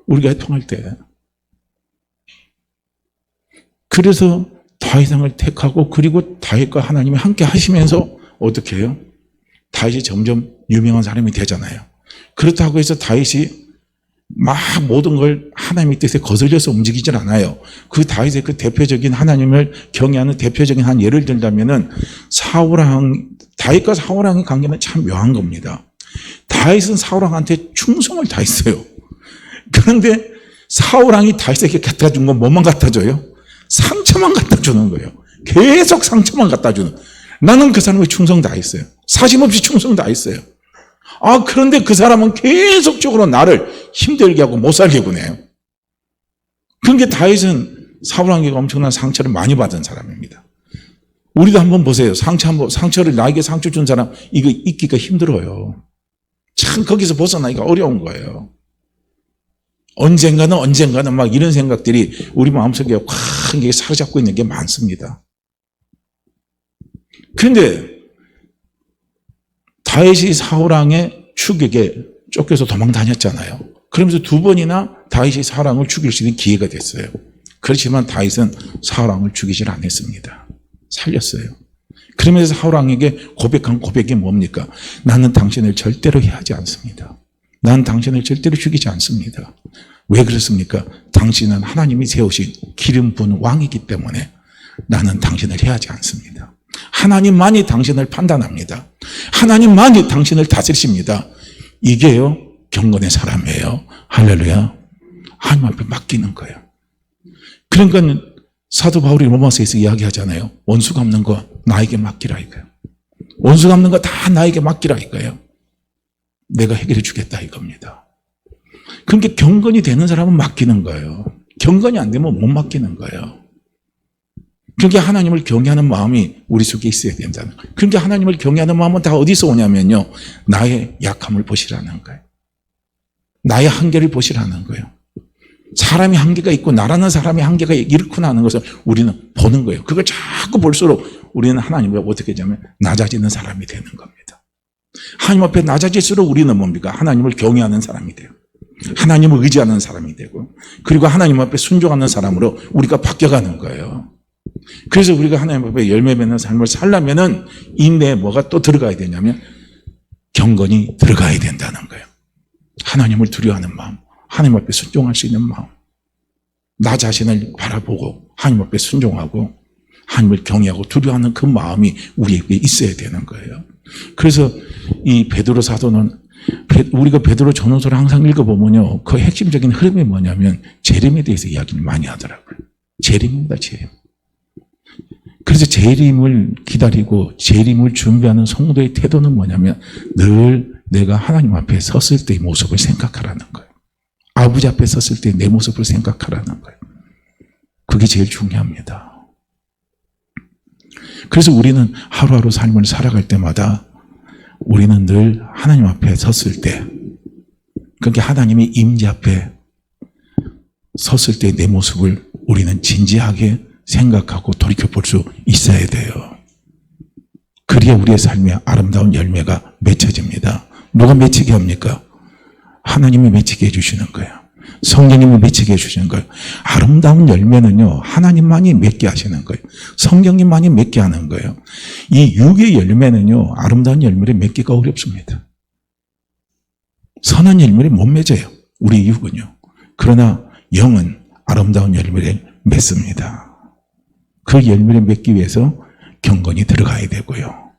우리가 애통할 때. 그래서 다윗왕을 택하고 그리고 다윗과 하나님이 함께 하시면서 어떻게 해요? 다윗이 점점 유명한 사람이 되잖아요. 그렇다고 해서 다윗이 막 모든 걸 하나님의 뜻에 거슬려서 움직이질 않아요. 그 다윗의 그 대표적인 하나님을 경외하는 대표적인 한 예를 들자면은 다윗과 사울왕의 관계는 참 묘한 겁니다. 다윗은 사울왕한테 충성을 다했어요. 그런데 사울왕이 다윗에게 갖다 준 건 뭐만 갖다 줘요? 상처만 갖다 주는 거예요. 계속 상처만 갖다 주는. 나는 그 사람의 충성 다했어요. 사심없이 충성 다했어요. 그런데 그 사람은 계속적으로 나를 힘들게 하고 못 살게 구네요. 그러니까 다윗은 사울왕에게 엄청난 상처를 많이 받은 사람입니다. 우리도 한번 보세요. 상처를 나에게 상처 준 사람 이거 잊기가 힘들어요. 참 거기서 벗어나기가 어려운 거예요. 언젠가는 막 이런 생각들이 우리 마음속에 확 사로잡고 있는 게 많습니다. 그런데 다윗이 사울왕의 추격에 쫓겨서 도망 다녔잖아요. 그러면서 2번이나 다윗이 사울왕을 죽일 수 있는 기회가 됐어요. 그렇지만 다윗은 사울왕을 죽이질 않았습니다. 살렸어요. 그러면서 사울왕에게 고백한 고백이 뭡니까? 나는 당신을 절대로 해하지 않습니다. 나는 당신을 절대로 죽이지 않습니다. 왜 그렇습니까? 당신은 하나님이 세우신 기름 부은 왕이기 때문에 나는 당신을 해하지 않습니다. 하나님만이 당신을 판단합니다. 하나님만이 당신을 다스리십니다. 이게요, 경건의 사람이에요. 할렐루야. 하나님 앞에 맡기는 거예요. 그러니까 사도 바울이 로마서에서 이야기하잖아요. 원수 갚는 거 나에게 맡기라 이거예요. 원수 갚는 거 다 나에게 맡기라 이거예요. 내가 해결해 주겠다 이겁니다. 그러니까 경건이 되는 사람은 맡기는 거예요. 경건이 안 되면 못 맡기는 거예요. 그러니까 하나님을 경외하는 마음이 우리 속에 있어야 된다는 거예요. 그러니까 하나님을 경외하는 마음은 다 어디서 오냐면요. 나의 약함을 보시라는 거예요. 나의 한계를 보시라는 거예요. 사람이 한계가 있고 나라는 사람의 한계가 이렇구나 하는 것을 우리는 보는 거예요. 그걸 자꾸 볼수록 우리는 하나님을 어떻게 하냐면 낮아지는 사람이 되는 겁니다. 하나님 앞에 낮아질수록 우리는 뭡니까? 하나님을 경외하는 사람이 돼요. 하나님을 의지하는 사람이 되고 그리고 하나님 앞에 순종하는 사람으로 우리가 바뀌어가는 거예요. 그래서 우리가 하나님 앞에 열매 맺는 삶을 살려면은 인내에 뭐가 또 들어가야 되냐면 경건이 들어가야 된다는 거예요. 하나님을 두려워하는 마음, 하나님 앞에 순종할 수 있는 마음, 나 자신을 바라보고 하나님 앞에 순종하고 하나님을 경외하고 두려워하는 그 마음이 우리에게 있어야 되는 거예요. 그래서 이 베드로 사도는 우리가 베드로 전후서를 항상 읽어보면요, 그 핵심적인 흐름이 뭐냐면 재림에 대해서 이야기를 많이 하더라고요. 재림입니다, 재림. 그래서 재림을 기다리고 재림을 준비하는 성도의 태도는 뭐냐면 늘 내가 하나님 앞에 섰을 때의 모습을 생각하라는 거예요. 아버지 앞에 섰을 때 내 모습을 생각하라는 거예요. 그게 제일 중요합니다. 그래서 우리는 하루하루 삶을 살아갈 때마다 우리는 늘 하나님 앞에 섰을 때, 그러니까 하나님의 임재 앞에 섰을 때 내 모습을 우리는 진지하게 생각하고 돌이켜볼 수 있어야 돼요. 그래야 우리의 삶에 아름다운 열매가 맺혀집니다. 누가 맺히게 합니까? 하나님이 맺히게 해주시는 거예요. 성령님이 맺히게 해주시는 거예요. 아름다운 열매는요, 하나님만이 맺게 하시는 거예요. 성령님만이 맺게 하는 거예요. 이 육의 열매는요, 아름다운 열매를 맺기가 어렵습니다. 선한 열매를 못 맺어요. 우리 육은요. 그러나 영은 아름다운 열매를 맺습니다. 그 열매를 맺기 위해서 경건이 들어가야 되고요.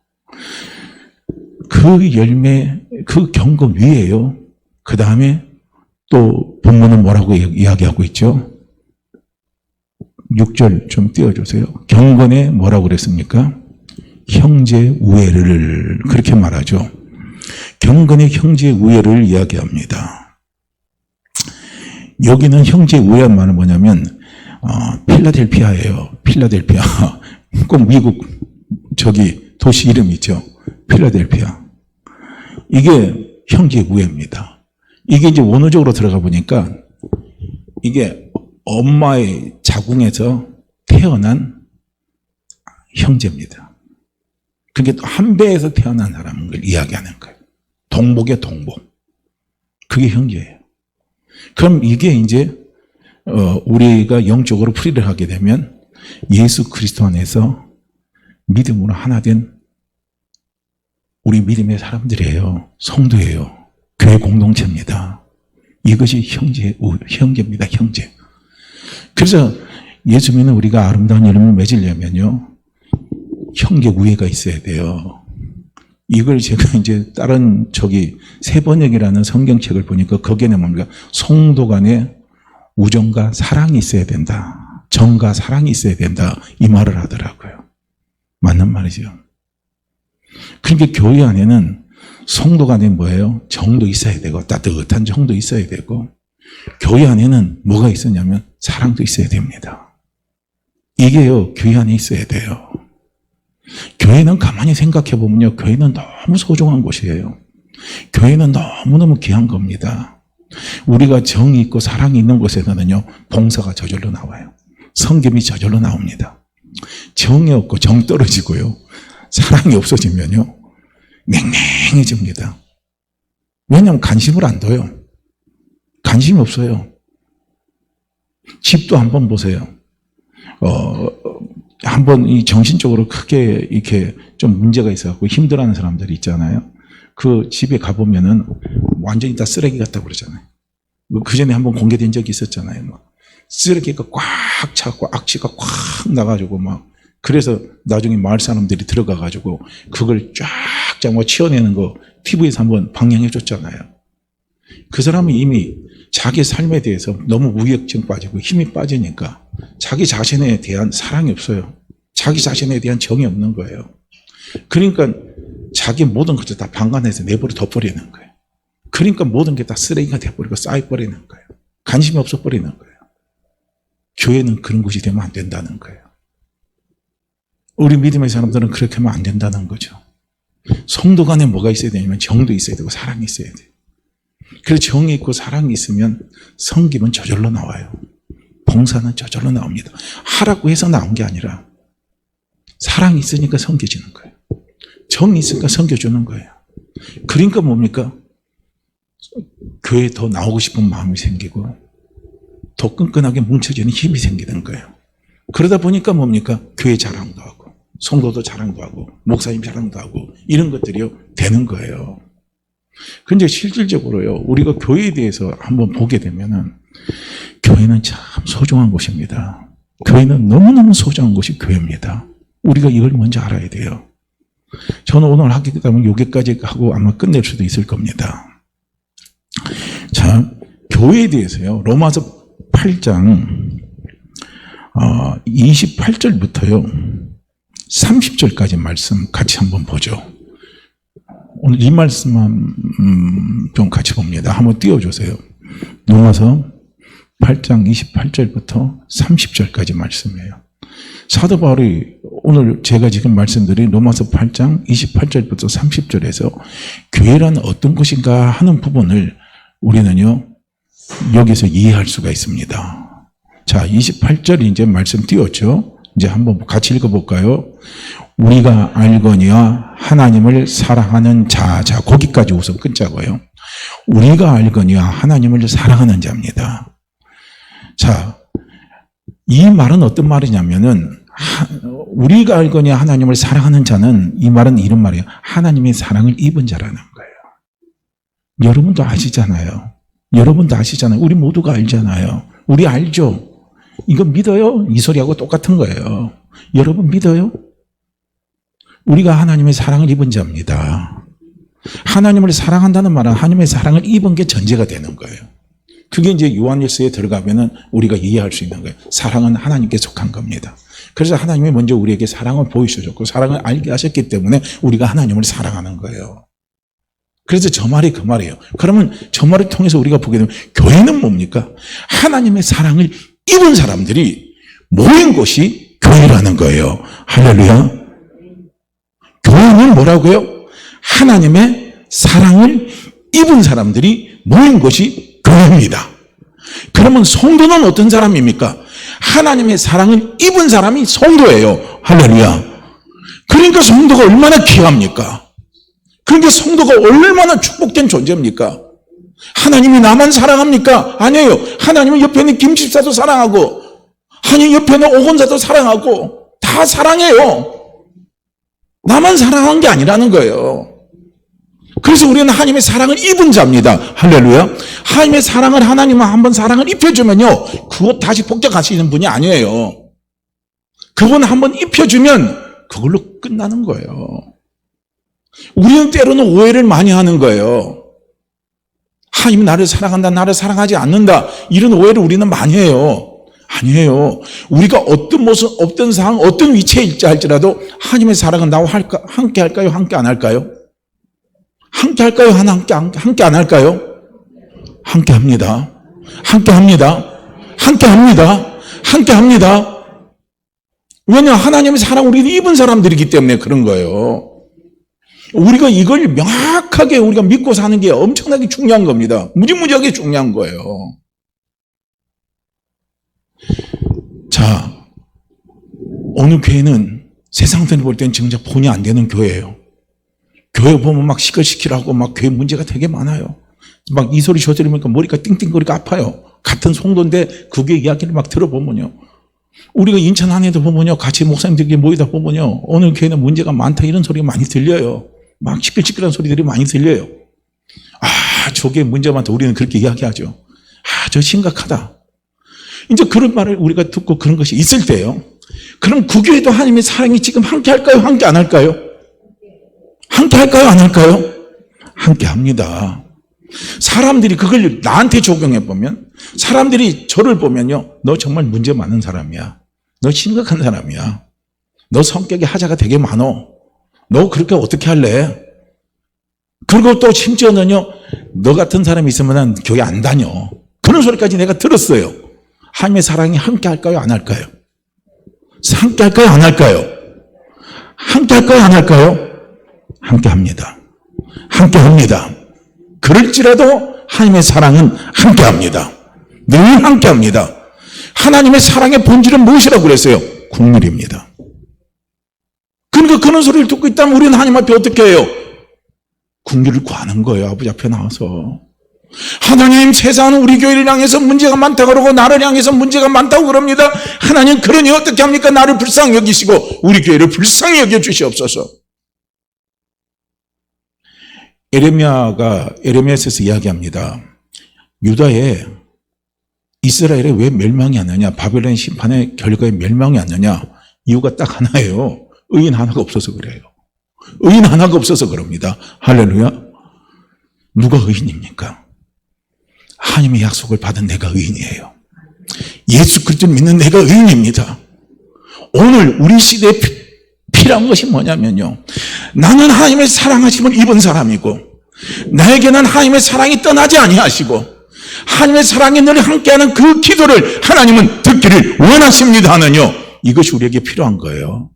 그 열매, 그 경건 위에요. 그 다음에 또 본문은 뭐라고 이야기하고 있죠? 6절 좀 띄워주세요. 경건에 뭐라고 그랬습니까? 형제 우애를 그렇게 말하죠. 경건의 형제 우애를 이야기합니다. 여기는 형제 우애한 말은 뭐냐면 필라델피아예요. 필라델피아. 꼭 미국 도시 이름 있죠. 필라델피아. 이게 형제 우애입니다. 이게 이제 원어적으로 들어가 보니까 이게 엄마의 자궁에서 태어난 형제입니다. 그게 또 한 배에서 태어난 사람을 이야기하는 거예요. 동복의 동복. 그게 형제예요. 그럼 이게 이제 우리가 영적으로 풀이를 하게 되면 예수 그리스도 안에서 믿음으로 하나 된 우리 믿음의 사람들이에요. 성도예요. 교회 공동체입니다. 이것이 형제입니다. 형제. 그래서 예수 믿는 우리가 아름다운 열매를 맺으려면요, 형제 우애가 있어야 돼요. 이걸 제가 이제 다른 세번역이라는 성경책을 보니까 거기에는 뭡니까? 성도 간에 우정과 사랑이 있어야 된다. 정과 사랑이 있어야 된다. 이 말을 하더라고요. 맞는 말이죠. 그러니까 교회 안에는 성도 간에 뭐예요? 정도 있어야 되고 따뜻한 정도 있어야 되고 교회 안에는 뭐가 있었냐면 사랑도 있어야 됩니다. 이게요, 교회 안에 있어야 돼요. 교회는 가만히 생각해 보면요, 교회는 너무 소중한 곳이에요. 교회는 너무너무 귀한 겁니다. 우리가 정이 있고 사랑이 있는 곳에서는요, 봉사가 저절로 나와요. 섬김이 저절로 나옵니다. 정이 없고 정 떨어지고요, 사랑이 없어지면요, 맹맹해집니다. 왜냐하면 관심을 안 둬요. 관심이 없어요. 집도 한번 보세요. 한번 이 정신적으로 크게 이렇게 좀 문제가 있어갖고 힘들어하는 사람들이 있잖아요. 그 집에 가보면은 완전히 다 쓰레기 같다고 그러잖아요. 그 전에 한번 공개된 적이 있었잖아요. 막 쓰레기가 꽉 차고 악취가 꽉 나가지고 막 그래서 나중에 마을 사람들이 들어가가지고 그걸 쫙 뭐 치워내는 거 TV에서 한번 방영해 줬잖아요. 그 사람은 이미 자기 삶에 대해서 너무 무기력증 빠지고 힘이 빠지니까 자기 자신에 대한 사랑이 없어요. 자기 자신에 대한 정이 없는 거예요. 그러니까 자기 모든 것을 다 방관해서 내버려 둬버리는 거예요. 그러니까 모든 게 다 쓰레기가 돼버리고 쌓여버리는 거예요. 관심이 없어버리는 거예요. 교회는 그런 곳이 되면 안 된다는 거예요. 우리 믿음의 사람들은 그렇게 하면 안 된다는 거죠. 성도 간에 뭐가 있어야 되냐면 정도 있어야 되고 사랑이 있어야 돼요. 그래서 정이 있고 사랑이 있으면 섬김은 저절로 나와요. 봉사는 저절로 나옵니다. 하라고 해서 나온 게 아니라 사랑이 있으니까 섬겨지는 거예요. 정이 있으니까 섬겨주는 거예요. 그러니까 뭡니까? 교회에 더 나오고 싶은 마음이 생기고 더 끈끈하게 뭉쳐지는 힘이 생기는 거예요. 그러다 보니까 뭡니까? 교회 자랑도 하고 성도도 자랑도 하고 목사님 자랑도 하고 이런 것들이 되는 거예요. 근데 실질적으로요, 우리가 교회에 대해서 한번 보게 되면은 교회는 참 소중한 곳입니다. 교회는 너무너무 소중한 곳이 교회입니다. 우리가 이걸 먼저 알아야 돼요. 저는 오늘 하게 되면 여기까지 하고 아마 끝낼 수도 있을 겁니다. 자, 교회에 대해서요, 로마서 8장 28절부터요 30절까지 말씀 같이 한번 보죠. 오늘 이 말씀만 좀 같이 봅니다. 한번 띄워주세요. 로마서 8장 28절부터 30절까지 말씀이에요. 사도 바울이 오늘 제가 지금 말씀드린 로마서 8장 28절부터 30절에서 교회란 어떤 것인가 하는 부분을 우리는요 여기서 이해할 수가 있습니다. 자, 28절 이제 말씀 띄웠죠. 이제 한번 같이 읽어볼까요? 우리가 알거니와 하나님을 사랑하는 자, 거기까지 우선 끊자고요. 우리가 알거니와 하나님을 사랑하는 자입니다. 자, 이 말은 어떤 말이냐면은 우리가 알거니와 하나님을 사랑하는 자는 이 말은 이런 말이에요. 하나님의 사랑을 입은 자라는 거예요. 여러분도 아시잖아요. 여러분도 아시잖아요. 우리 모두가 알잖아요. 우리 알죠? 이거 믿어요? 이 소리하고 똑같은 거예요. 여러분 믿어요? 우리가 하나님의 사랑을 입은 자입니다. 하나님을 사랑한다는 말은 하나님의 사랑을 입은 게 전제가 되는 거예요. 그게 이제 요한일서에 들어가면은 우리가 이해할 수 있는 거예요. 사랑은 하나님께 속한 겁니다. 그래서 하나님이 먼저 우리에게 사랑을 보이셔줬고 사랑을 알게 하셨기 때문에 우리가 하나님을 사랑하는 거예요. 그래서 저 말이 그 말이에요. 그러면 저 말을 통해서 우리가 보게 되면 교회는 뭡니까? 하나님의 사랑을 입은 사람들이 모인 곳이 교회라는 거예요. 할렐루야. 교회는 뭐라고요? 하나님의 사랑을 입은 사람들이 모인 것이 교회입니다. 그러면 성도는 어떤 사람입니까? 하나님의 사랑을 입은 사람이 성도예요. 할렐루야. 그러니까 성도가 얼마나 귀합니까? 그러니까 성도가 얼마나 축복된 존재입니까? 하나님이 나만 사랑합니까? 아니에요. 하나님은 옆에 있는 김집사도 사랑하고, 하나님 옆에 있는 오건사도 사랑하고, 다 사랑해요. 나만 사랑한 게 아니라는 거예요. 그래서 우리는 하나님의 사랑을 입은 자입니다. 할렐루야. 하나님의 사랑을 하나님은 한번 사랑을 입혀주면요, 그것 다시 복잡하시는 분이 아니에요. 그분 한번 입혀주면 그걸로 끝나는 거예요. 우리는 때로는 오해를 많이 하는 거예요. 하나님이 나를 사랑한다, 나를 사랑하지 않는다, 이런 오해를 우리는 많이 해요. 아니에요. 우리가 어떤 모습, 어떤 상황, 어떤 위치에 있지 할지라도 하나님의 사랑은 나와 함께 할까요? 함께 안 할까요? 함께 할까요? 함께 안 할까요? 함께 합니다. 함께 합니다. 함께 합니다. 함께 합니다. 왜냐? 하나님의 사랑을 우리는 입은 사람들이기 때문에 그런 거예요. 우리가 이걸 명확하게 우리가 믿고 사는 게 엄청나게 중요한 겁니다. 무지무지하게 중요한 거예요. 자, 어느 교회는 세상 사람들이 볼 때는 진짜 본이 안 되는 교회예요. 교회 보면 막 시끌시끌하고 막 교회 문제가 되게 많아요. 막 이 소리 저 소리 보니까 머리가 띵띵거리고 아파요. 같은 성도인데 그 교회 이야기를 막 들어보면요, 우리가 인천 안에도 보면요, 같이 목사님들끼리 모이다 보면요, 어느 교회는 문제가 많다 이런 소리가 많이 들려요. 막 시끌시끌한 소리들이 많이 들려요. 아, 저게 문제 많다. 우리는 그렇게 이야기하죠. 아, 저 심각하다. 이제 그런 말을 우리가 듣고 그런 것이 있을 때요, 그럼 그 교회도 하나님의 사랑이 지금 함께 할까요? 함께 안 할까요? 함께 할까요? 안 할까요? 함께 합니다. 사람들이 그걸 나한테 적용해 보면, 사람들이 저를 보면요, 너 정말 문제 많은 사람이야. 너 심각한 사람이야. 너 성격이 하자가 되게 많어. 너 그렇게 어떻게 할래? 그리고 또 심지어는요, 너 같은 사람이 있으면 교회 안 다녀. 그런 소리까지 내가 들었어요. 하나님의 사랑이 함께 할까요? 안 할까요? 함께 할까요? 안 할까요? 함께 할까요? 안 할까요? 함께 합니다. 함께 합니다. 그럴지라도 하나님의 사랑은 함께 합니다. 늘 함께 합니다. 하나님의 사랑의 본질은 무엇이라고 그랬어요? 국률입니다. 그러니까 그런 소리를 듣고 있다면 우리는 하나님 앞에 어떻게 해요? 국률을 구하는 거예요. 아버지 앞에 나와서. 하나님, 세상은 우리 교회를 향해서 문제가 많다고 그러고 나를 향해서 문제가 많다고 그럽니다. 하나님, 그러니 어떻게 합니까? 나를 불쌍히 여기시고 우리 교회를 불쌍히 여겨주시옵소서. 에레미야에서 이야기합니다. 유다에, 이스라엘에 왜 멸망이 안 나냐? 바벨론 심판의 결과에 멸망이 안 나냐? 이유가 딱 하나예요. 의인 하나가 없어서 그래요. 의인 하나가 없어서 그럽니다. 할렐루야. 누가 의인입니까? 하나님의 약속을 받은 내가 의인이에요. 예수 그리스도를 믿는 내가 의인입니다. 오늘 우리 시대에 필요한 것이 뭐냐면요, 나는 하나님의 사랑하심을 입은 사람이고 나에게는 하나님의 사랑이 떠나지 아니하시고 하나님의 사랑이 늘 함께하는 그 기도를 하나님은 듣기를 원하십니다 하는요, 이것이 우리에게 필요한 거예요.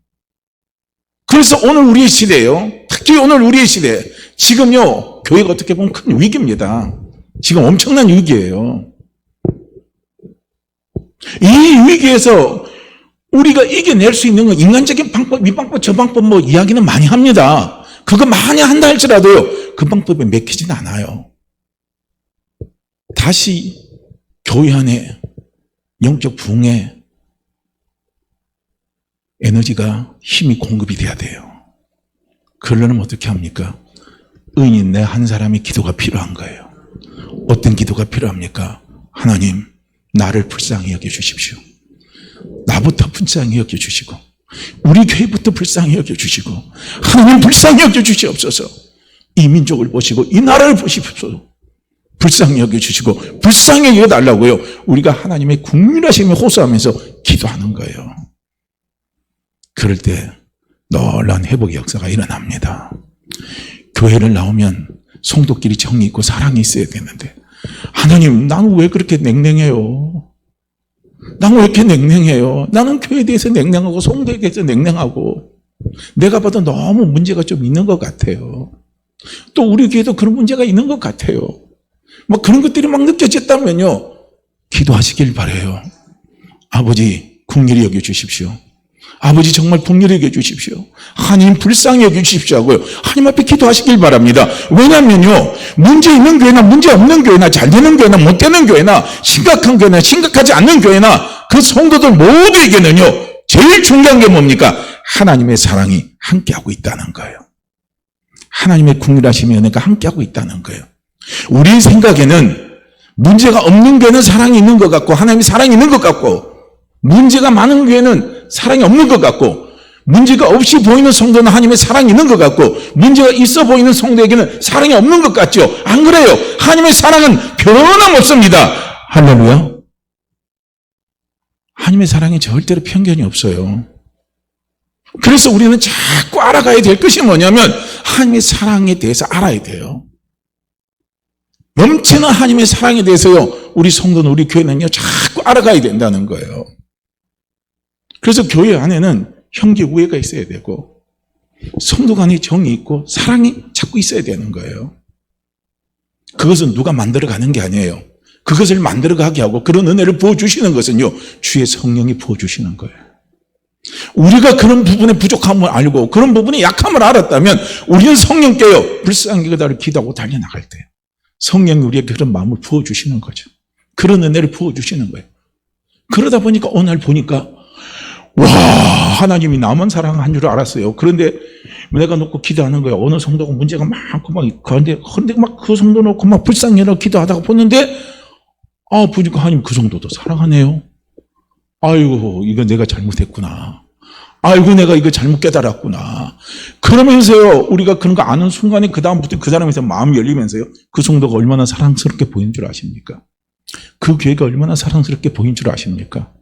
그래서 오늘 우리의 시대예요, 특히 오늘 우리의 시대, 지금요 교회가 어떻게 보면 큰 위기입니다. 지금 엄청난 위기예요. 이 위기에서 우리가 이겨낼 수 있는 건 인간적인 방법, 이 방법, 저 방법 뭐 이야기는 많이 합니다. 그거 많이 한다 할지라도요, 그 방법에 맥히진 않아요. 다시 교회 안에 영적 부흥의 에너지가, 힘이 공급이 돼야 돼요. 그러려면 어떻게 합니까? 의인인 내 한 사람의 기도가 필요한 거예요. 어떤 기도가 필요합니까? 하나님, 나를 불쌍히 여겨주십시오. 나부터 불쌍히 여겨주시고 우리 교회부터 불쌍히 여겨주시고 하나님 불쌍히 여겨주시옵소서. 이 민족을 보시고 이 나라를 보십시오. 불쌍히 여겨주시고 불쌍히 여겨달라고요. 우리가 하나님의 국률하심을 호소하면서 기도하는 거예요. 그럴 때 놀라운 회복의 역사가 일어납니다. 교회를 나오면 성도끼리 정이 있고 사랑이 있어야 되는데, 하나님, 나는 왜 그렇게 냉랭해요? 나는 왜 이렇게 냉랭해요? 나는 교회에 대해서 냉랭하고 성도에 대해서 냉랭하고 내가 봐도 너무 문제가 좀 있는 것 같아요. 또 우리 교회도 그런 문제가 있는 것 같아요. 막 그런 것들이 막 느껴졌다면요, 기도하시길 바라요. 아버지 긍휼히 여겨주십시오. 아버지 정말 긍휼히 여겨주십시오. 하나님 불쌍히 여겨주십시오 하고요, 하나님 앞에 기도하시길 바랍니다. 왜냐하면요, 문제 있는 교회나 문제 없는 교회나 잘 되는 교회나 못 되는 교회나 심각한 교회나 심각하지 않는 교회나 그 성도들 모두에게는요, 제일 중요한 게 뭡니까? 하나님의 사랑이 함께하고 있다는 거예요. 하나님의 긍휼하심이 은혜가 함께하고 있다는 거예요. 우리 생각에는 문제가 없는 교회는 사랑이 있는 것 같고 하나님의 사랑이 있는 것 같고, 문제가 많은 교회는 사랑이 없는 것 같고, 문제가 없이 보이는 성도는 하나님의 사랑이 있는 것 같고, 문제가 있어 보이는 성도에게는 사랑이 없는 것 같죠? 안 그래요. 하나님의 사랑은 변함없습니다. 할렐루야. 하나님의 사랑이 절대로 편견이 없어요. 그래서 우리는 자꾸 알아가야 될 것이 뭐냐면 하나님의 사랑에 대해서 알아야 돼요. 넘치는 하나님의 사랑에 대해서요, 우리 성도는, 우리 교회는요, 자꾸 알아가야 된다는 거예요. 그래서 교회 안에는 형제 우애가 있어야 되고, 성도 간에 정이 있고 사랑이 자꾸 있어야 되는 거예요. 그것은 누가 만들어가는 게 아니에요. 그것을 만들어가게 하고 그런 은혜를 부어주시는 것은요, 주의 성령이 부어주시는 거예요. 우리가 그런 부분의 부족함을 알고 그런 부분의 약함을 알았다면 우리는 성령께요, 불쌍히 그다를 기도하고 달려나갈 때 성령이 우리에게 그런 마음을 부어주시는 거죠. 그런 은혜를 부어주시는 거예요. 그러다 보니까 어느 날 보니까, 와, 하나님이 나만 사랑한 줄 알았어요. 그런데 내가 놓고 기도하는 거예요. 어느 성도가 문제가 많고 막, 그런데 막 그 성도 놓고 막 불쌍히라고 기도하다가 보는데, 보니까 하나님 그 성도도 사랑하네요. 아이고, 이거 내가 잘못했구나. 아이고, 내가 이거 잘못 깨달았구나. 그러면서요, 우리가 그런 거 아는 순간에 그다음부터 그 사람에서 마음이 열리면서요, 그 성도가 얼마나 사랑스럽게 보이는 줄 아십니까? 그 교회가 얼마나 사랑스럽게 보이는 줄 아십니까?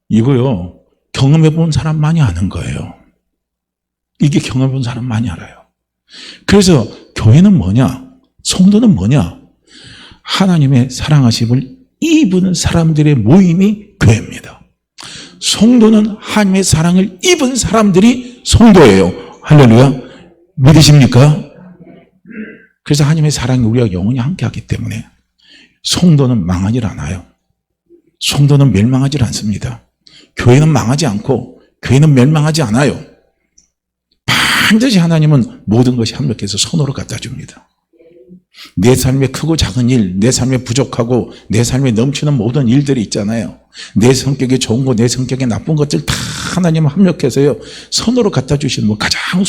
이거요, 경험해본 사람 많이 아는 거예요. 이게 경험해본 사람 많이 알아요. 그래서 교회는 뭐냐? 성도는 뭐냐? 하나님의 사랑하심을 입은 사람들의 모임이 교회입니다. 성도는 하나님의 사랑을 입은 사람들이 성도예요. 할렐루야. 믿으십니까? 그래서 하나님의 사랑이 우리와 영원히 함께하기 때문에 성도는 망하지 않아요. 성도는 멸망하지 않습니다. 교회는 망하지 않고 교회는 멸망하지 않아요. 반드시 하나님은 모든 것이 합력해서 선으로 갖다 줍니다. 내 삶의 크고 작은 일, 내 삶에 부족하고 내 삶에 넘치는 모든 일들이 있잖아요. 내 성격에 좋은 거, 내 성격에 나쁜 것들 다 하나님은 합력해서요, 선으로 갖다 주시는 뭐 가장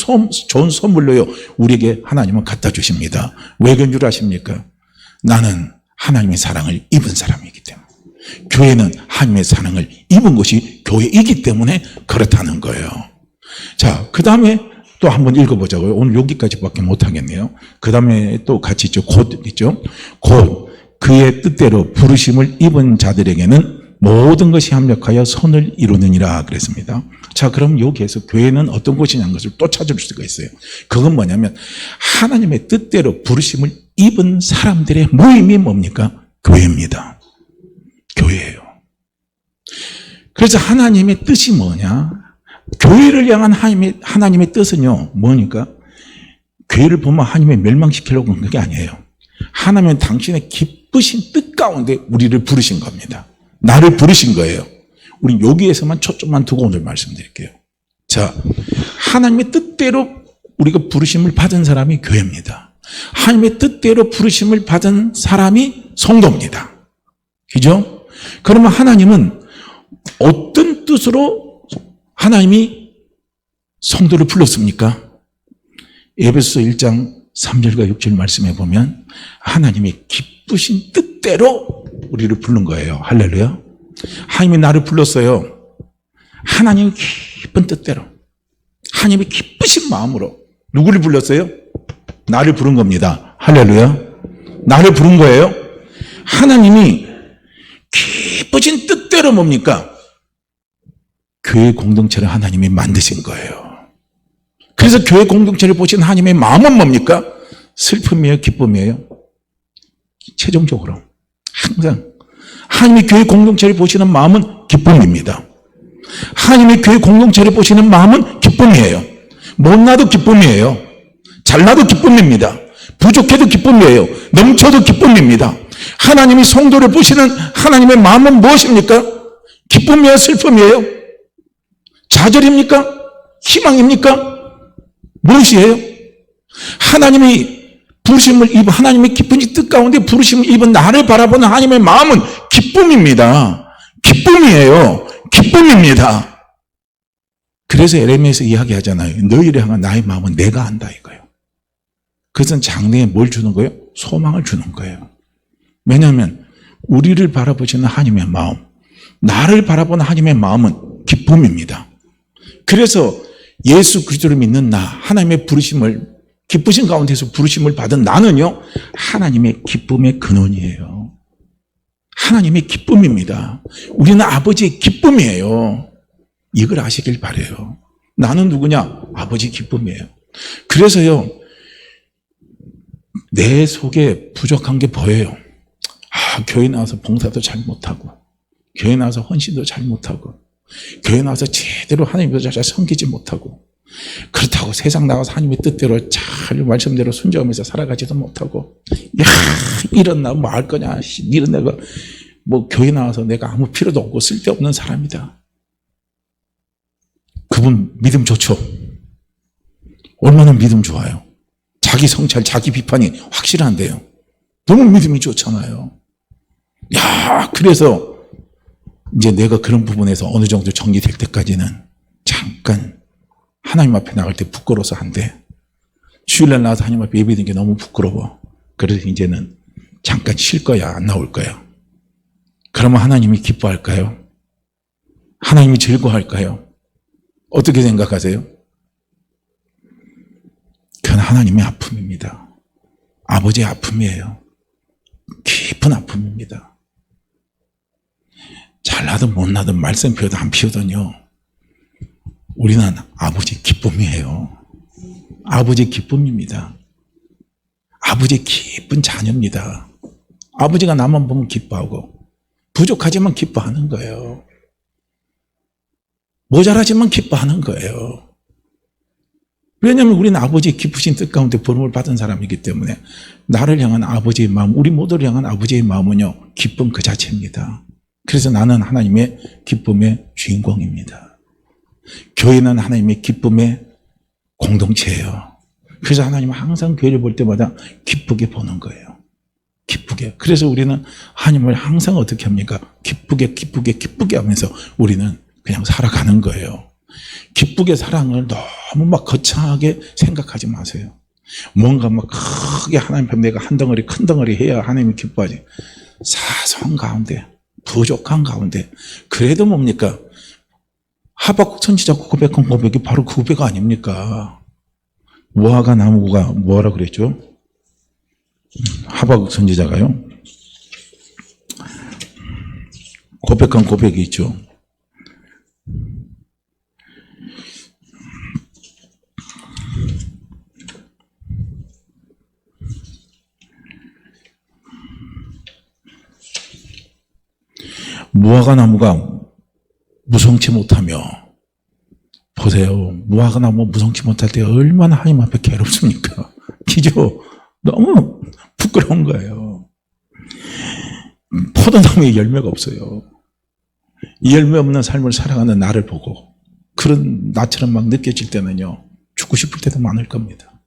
좋은 선물로요, 우리에게 하나님은 갖다 주십니다. 왜 그런 줄 아십니까? 나는 하나님의 사랑을 입은 사람이기 때문에, 교회는 하나님의 사랑을 입은 것이 교회이기 때문에 그렇다는 거예요. 자, 그 다음에 또 한번 읽어보자고요. 오늘 여기까지밖에 못하겠네요. 그 다음에 또 같이 있죠. 곧 있죠. 곧 그의 뜻대로 부르심을 입은 자들에게는 모든 것이 합력하여 선을 이루느니라 그랬습니다. 자, 그럼 여기에서 교회는 어떤 곳이냐는 것을 또 찾을 수가 있어요. 그건 뭐냐면 하나님의 뜻대로 부르심을 입은 사람들의 모임이 뭡니까? 교회입니다. 교회예요. 그래서 하나님의 뜻이 뭐냐? 교회를 향한 하나님의 뜻은요, 뭐니까? 교회를 보면 하나님의 멸망시키려고 한 게 아니에요. 하나님은 당신의 기쁘신 뜻 가운데 우리를 부르신 겁니다. 나를 부르신 거예요. 우리 여기에서만 초점만 두고 오늘 말씀드릴게요. 자, 하나님의 뜻대로 우리가 부르심을 받은 사람이 교회입니다. 하나님의 뜻대로 부르심을 받은 사람이 성도입니다. 그죠? 그러면 하나님은 어떤 뜻으로 하나님이 성도를 불렀습니까? 에베소서 1장 3절과 6절 말씀해 보면 하나님이 기쁘신 뜻대로 우리를 부른 거예요. 할렐루야. 하나님이 나를 불렀어요. 하나님 기쁜 뜻대로, 하나님이 기쁘신 마음으로 누구를 불렀어요? 나를 부른 겁니다. 할렐루야. 나를 부른 거예요. 하나님이 기쁘신 뜻대로 뭡니까? 교회 공동체를 하나님이 만드신 거예요. 그래서 교회 공동체를 보신 하나님의 마음은 뭡니까? 슬픔이에요? 기쁨이에요? 최종적으로 항상 하나님의 교회 공동체를 보시는 마음은 기쁨입니다. 하나님의 교회 공동체를 보시는 마음은 기쁨이에요. 못나도 기쁨이에요. 잘나도 기쁨입니다. 부족해도 기쁨이에요. 넘쳐도 기쁨입니다. 하나님이 성도를 보시는 하나님의 마음은 무엇입니까? 기쁨이에요? 슬픔이에요? 좌절입니까? 희망입니까? 무엇이에요? 하나님이 부르심을 입은, 하나님의 깊은 뜻 가운데 부르심을 입은 나를 바라보는 하나님의 마음은 기쁨입니다. 기쁨이에요. 기쁨입니다. 그래서 에레미야에서 이야기하잖아요. 너희를 향한 나의 마음은 내가 안다 이거예요. 그것은 장래에 뭘 주는 거예요? 소망을 주는 거예요. 왜냐하면 우리를 바라보시는 하나님의 마음, 나를 바라보는 하나님의 마음은 기쁨입니다. 그래서 예수 그리스도를 믿는 나, 하나님의 부르심을, 기쁘신 가운데서 부르심을 받은 나는요, 하나님의 기쁨의 근원이에요. 하나님의 기쁨입니다. 우리는 아버지의 기쁨이에요. 이걸 아시길 바라요. 나는 누구냐? 아버지 기쁨이에요. 그래서요, 내 속에 부족한 게 보여요. 교회 나와서 봉사도 잘 못하고, 교회 나와서 헌신도 잘 못하고, 교회 나와서 제대로 하나님의 잘 섬기지 못하고, 그렇다고 세상 나가서 하나님의 뜻대로 잘 말씀대로 순종하면서 살아가지도 못하고, 야, 이런 나 뭐 할 거냐, 이런 내가 뭐 교회 나와서 내가 아무 필요도 없고 쓸데없는 사람이다. 그분 믿음 좋죠? 얼마나 믿음 좋아요? 자기 성찰, 자기 비판이 확실한데요. 너무 믿음이 좋잖아요. 야, 그래서 이제 내가 그런 부분에서 어느 정도 정리될 때까지는 잠깐 하나님 앞에 나갈 때 부끄러워서 안 돼. 주일날 나와서 하나님 앞에 예배드리는 게 너무 부끄러워. 그래서 이제는 잠깐 쉴 거야, 안 나올 거야. 그러면 하나님이 기뻐할까요? 하나님이 즐거워할까요? 어떻게 생각하세요? 그건 하나님의 아픔입니다. 아버지의 아픔이에요. 깊은 아픔입니다. 잘나든 못나든 말씀 피워도 안 피우든요, 우리는 아버지 기쁨이에요. 아버지 기쁨입니다. 아버지 기쁜 자녀입니다. 아버지가 나만 보면 기뻐하고, 부족하지만 기뻐하는 거예요. 모자라지만 기뻐하는 거예요. 왜냐하면 우리는 아버지의 기쁘신 뜻 가운데 부름을 받은 사람이기 때문에 나를 향한 아버지의 마음, 우리 모두를 향한 아버지의 마음은요, 기쁨 그 자체입니다. 그래서 나는 하나님의 기쁨의 주인공입니다. 교회는 하나님의 기쁨의 공동체예요. 그래서 하나님은 항상 교회를 볼 때마다 기쁘게 보는 거예요. 기쁘게. 그래서 우리는 하나님을 항상 어떻게 합니까? 기쁘게 하면서 우리는 그냥 살아가는 거예요. 기쁘게 사랑을 너무 막 거창하게 생각하지 마세요. 뭔가 막 크게 하나님 앞에 내가 한 덩어리 큰 덩어리 해야 하나님이 기뻐하지. 사소한 가운데, 부족한 가운데, 그래도 뭡니까? 하박국 선지자 고백한 고백이 바로 그 고백 아닙니까? 무화과 나무가 뭐라 그랬죠? 하박국 선지자가요, 고백한 고백이 있죠. 무화과 나무가 무성치 못하며, 보세요. 무화과 나무 무성치 못할 때 얼마나 하나님 앞에 괴롭습니까? 기죠? 너무 부끄러운 거예요. 포도나무에 열매가 없어요. 이 열매 없는 삶을 살아가는 나를 보고 그런 나처럼 막 느껴질 때는요, 죽고 싶을 때도 많을 겁니다.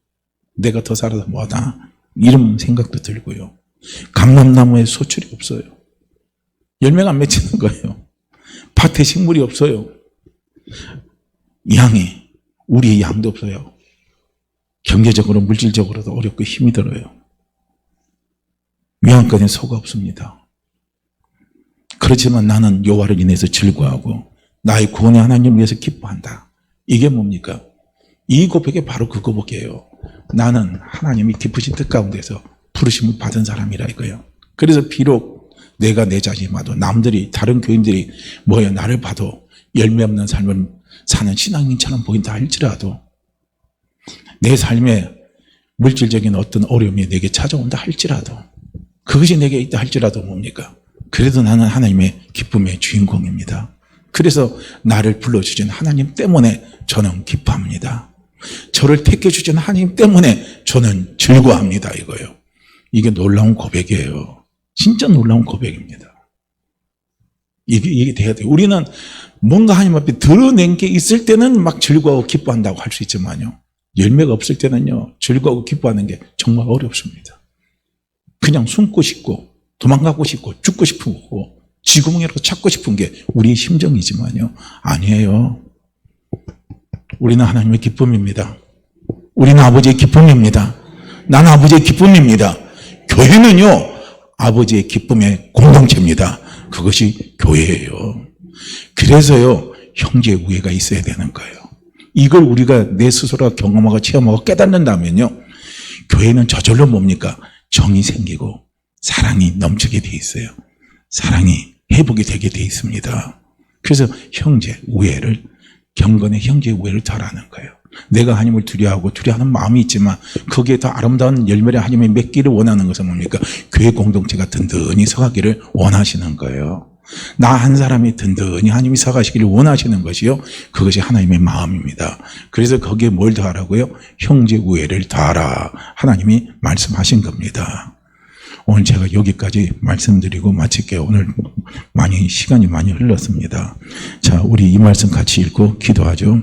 내가 더 살아서 뭐하다, 이런 생각도 들고요. 감람나무에 소출이 없어요. 열매가 안 맺히는 거예요. 밭에 식물이 없어요. 양이, 우리의 양도 없어요. 경제적으로 물질적으로도 어렵고 힘이 들어요. 명함까지는 소가 없습니다. 그렇지만 나는 여호와를 인해서 즐거워하고 나의 구원의 하나님을 위해서 기뻐한다. 이게 뭡니까? 이 고백이 바로 그 고백이에요. 나는 하나님이 기쁘신 뜻 가운데서 부르심을 받은 사람이라 이거예요. 그래서 비록 내가 내 자신이 봐도, 남들이, 다른 교인들이 뭐야 나를 봐도 열매 없는 삶을 사는 신앙인처럼 보인다 할지라도, 내 삶에 물질적인 어떤 어려움이 내게 찾아온다 할지라도, 그것이 내게 있다 할지라도 뭡니까? 그래도 나는 하나님의 기쁨의 주인공입니다. 그래서 나를 불러주신 하나님 때문에 저는 기뻐합니다. 저를 택해 주신 하나님 때문에 저는 즐거워합니다. 이거요. 이게 놀라운 고백이에요. 진짜 놀라운 고백입니다. 이게 돼야 돼요. 우리는 뭔가 하나님 앞에 드러낸 게 있을 때는 막 즐거워하고 기뻐한다고 할 수 있지만요. 열매가 없을 때는요, 즐거워하고 기뻐하는 게 정말 어렵습니다. 그냥 숨고 싶고, 도망가고 싶고, 죽고 싶고, 쥐구멍이라도 찾고 싶은 게 우리의 심정이지만요. 아니에요. 우리는 하나님의 기쁨입니다. 우리는 아버지의 기쁨입니다. 나는 아버지의 기쁨입니다. 교회는요, 아버지의 기쁨의 공동체입니다. 그것이 교회예요. 그래서요, 형제 우애가 있어야 되는 거예요. 이걸 우리가 내 스스로가 경험하고 체험하고 깨닫는다면요, 교회는 저절로 뭡니까? 정이 생기고 사랑이 넘치게 돼 있어요. 사랑이 회복이 되게 돼 있습니다. 그래서 형제 우애를, 경건의 형제 우애를 잘하는 거예요. 내가 하나님을 두려워하고 두려워하는 마음이 있지만 거기에 더 아름다운 열매를 하나님이 맺기를 원하는 것은 뭡니까? 교회 공동체가 든든히 서가기를 원하시는 거예요. 나 한 사람이 든든히 하나님이 서가시기를 원하시는 것이요, 그것이 하나님의 마음입니다. 그래서 거기에 뭘 더하라고요? 형제 우애를 더하라. 하나님이 말씀하신 겁니다. 오늘 제가 여기까지 말씀드리고 마칠게요. 오늘 시간이 많이 흘렀습니다. 자, 우리 이 말씀 같이 읽고 기도하죠.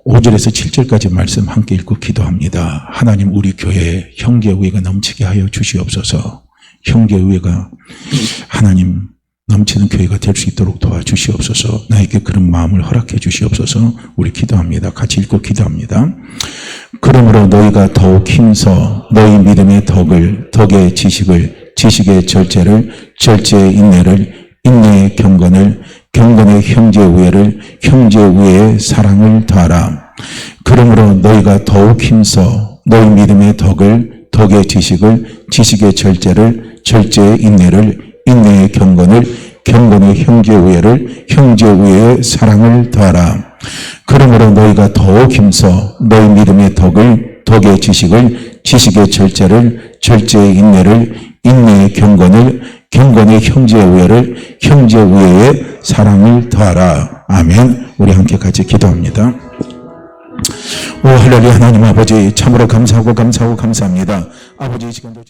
5절에서 7절까지 말씀 함께 읽고 기도합니다. 하나님, 우리 교회에 형제우애가 넘치게 하여 주시옵소서. 형제우애가 하나님 넘치는 교회가 될 수 있도록 도와주시옵소서. 나에게 그런 마음을 허락해 주시옵소서. 우리 기도합니다. 같이 읽고 기도합니다. 그러므로 너희가 더욱 힘써 너희 믿음의 덕의 지식을, 지식의 절제를, 절제의 인내를, 인내의 경건을, 경건의 형제우애를, 형제우애의 사랑을 더하라. 그러므로 너희가 더욱 힘써 너희 믿음의 덕의 지식을, 지식의 절제를, 절제의 인내를, 인내의 경건을, 경건의 형제우애를, 형제우애의 사랑을 더하라. 그러므로 너희가 더욱 힘써 너희 믿음의 덕의 지식을, 지식의 절제를, 절제의 인내를, 인내의 경건을, 경건의 형제우애를, 형제우애의 사랑을 더하라. 아멘. 우리 함께 같이 기도합니다. 오 할렐루야. 하나님 아버지, 참으로 감사하고 감사합니다. 아버지, 이 시간도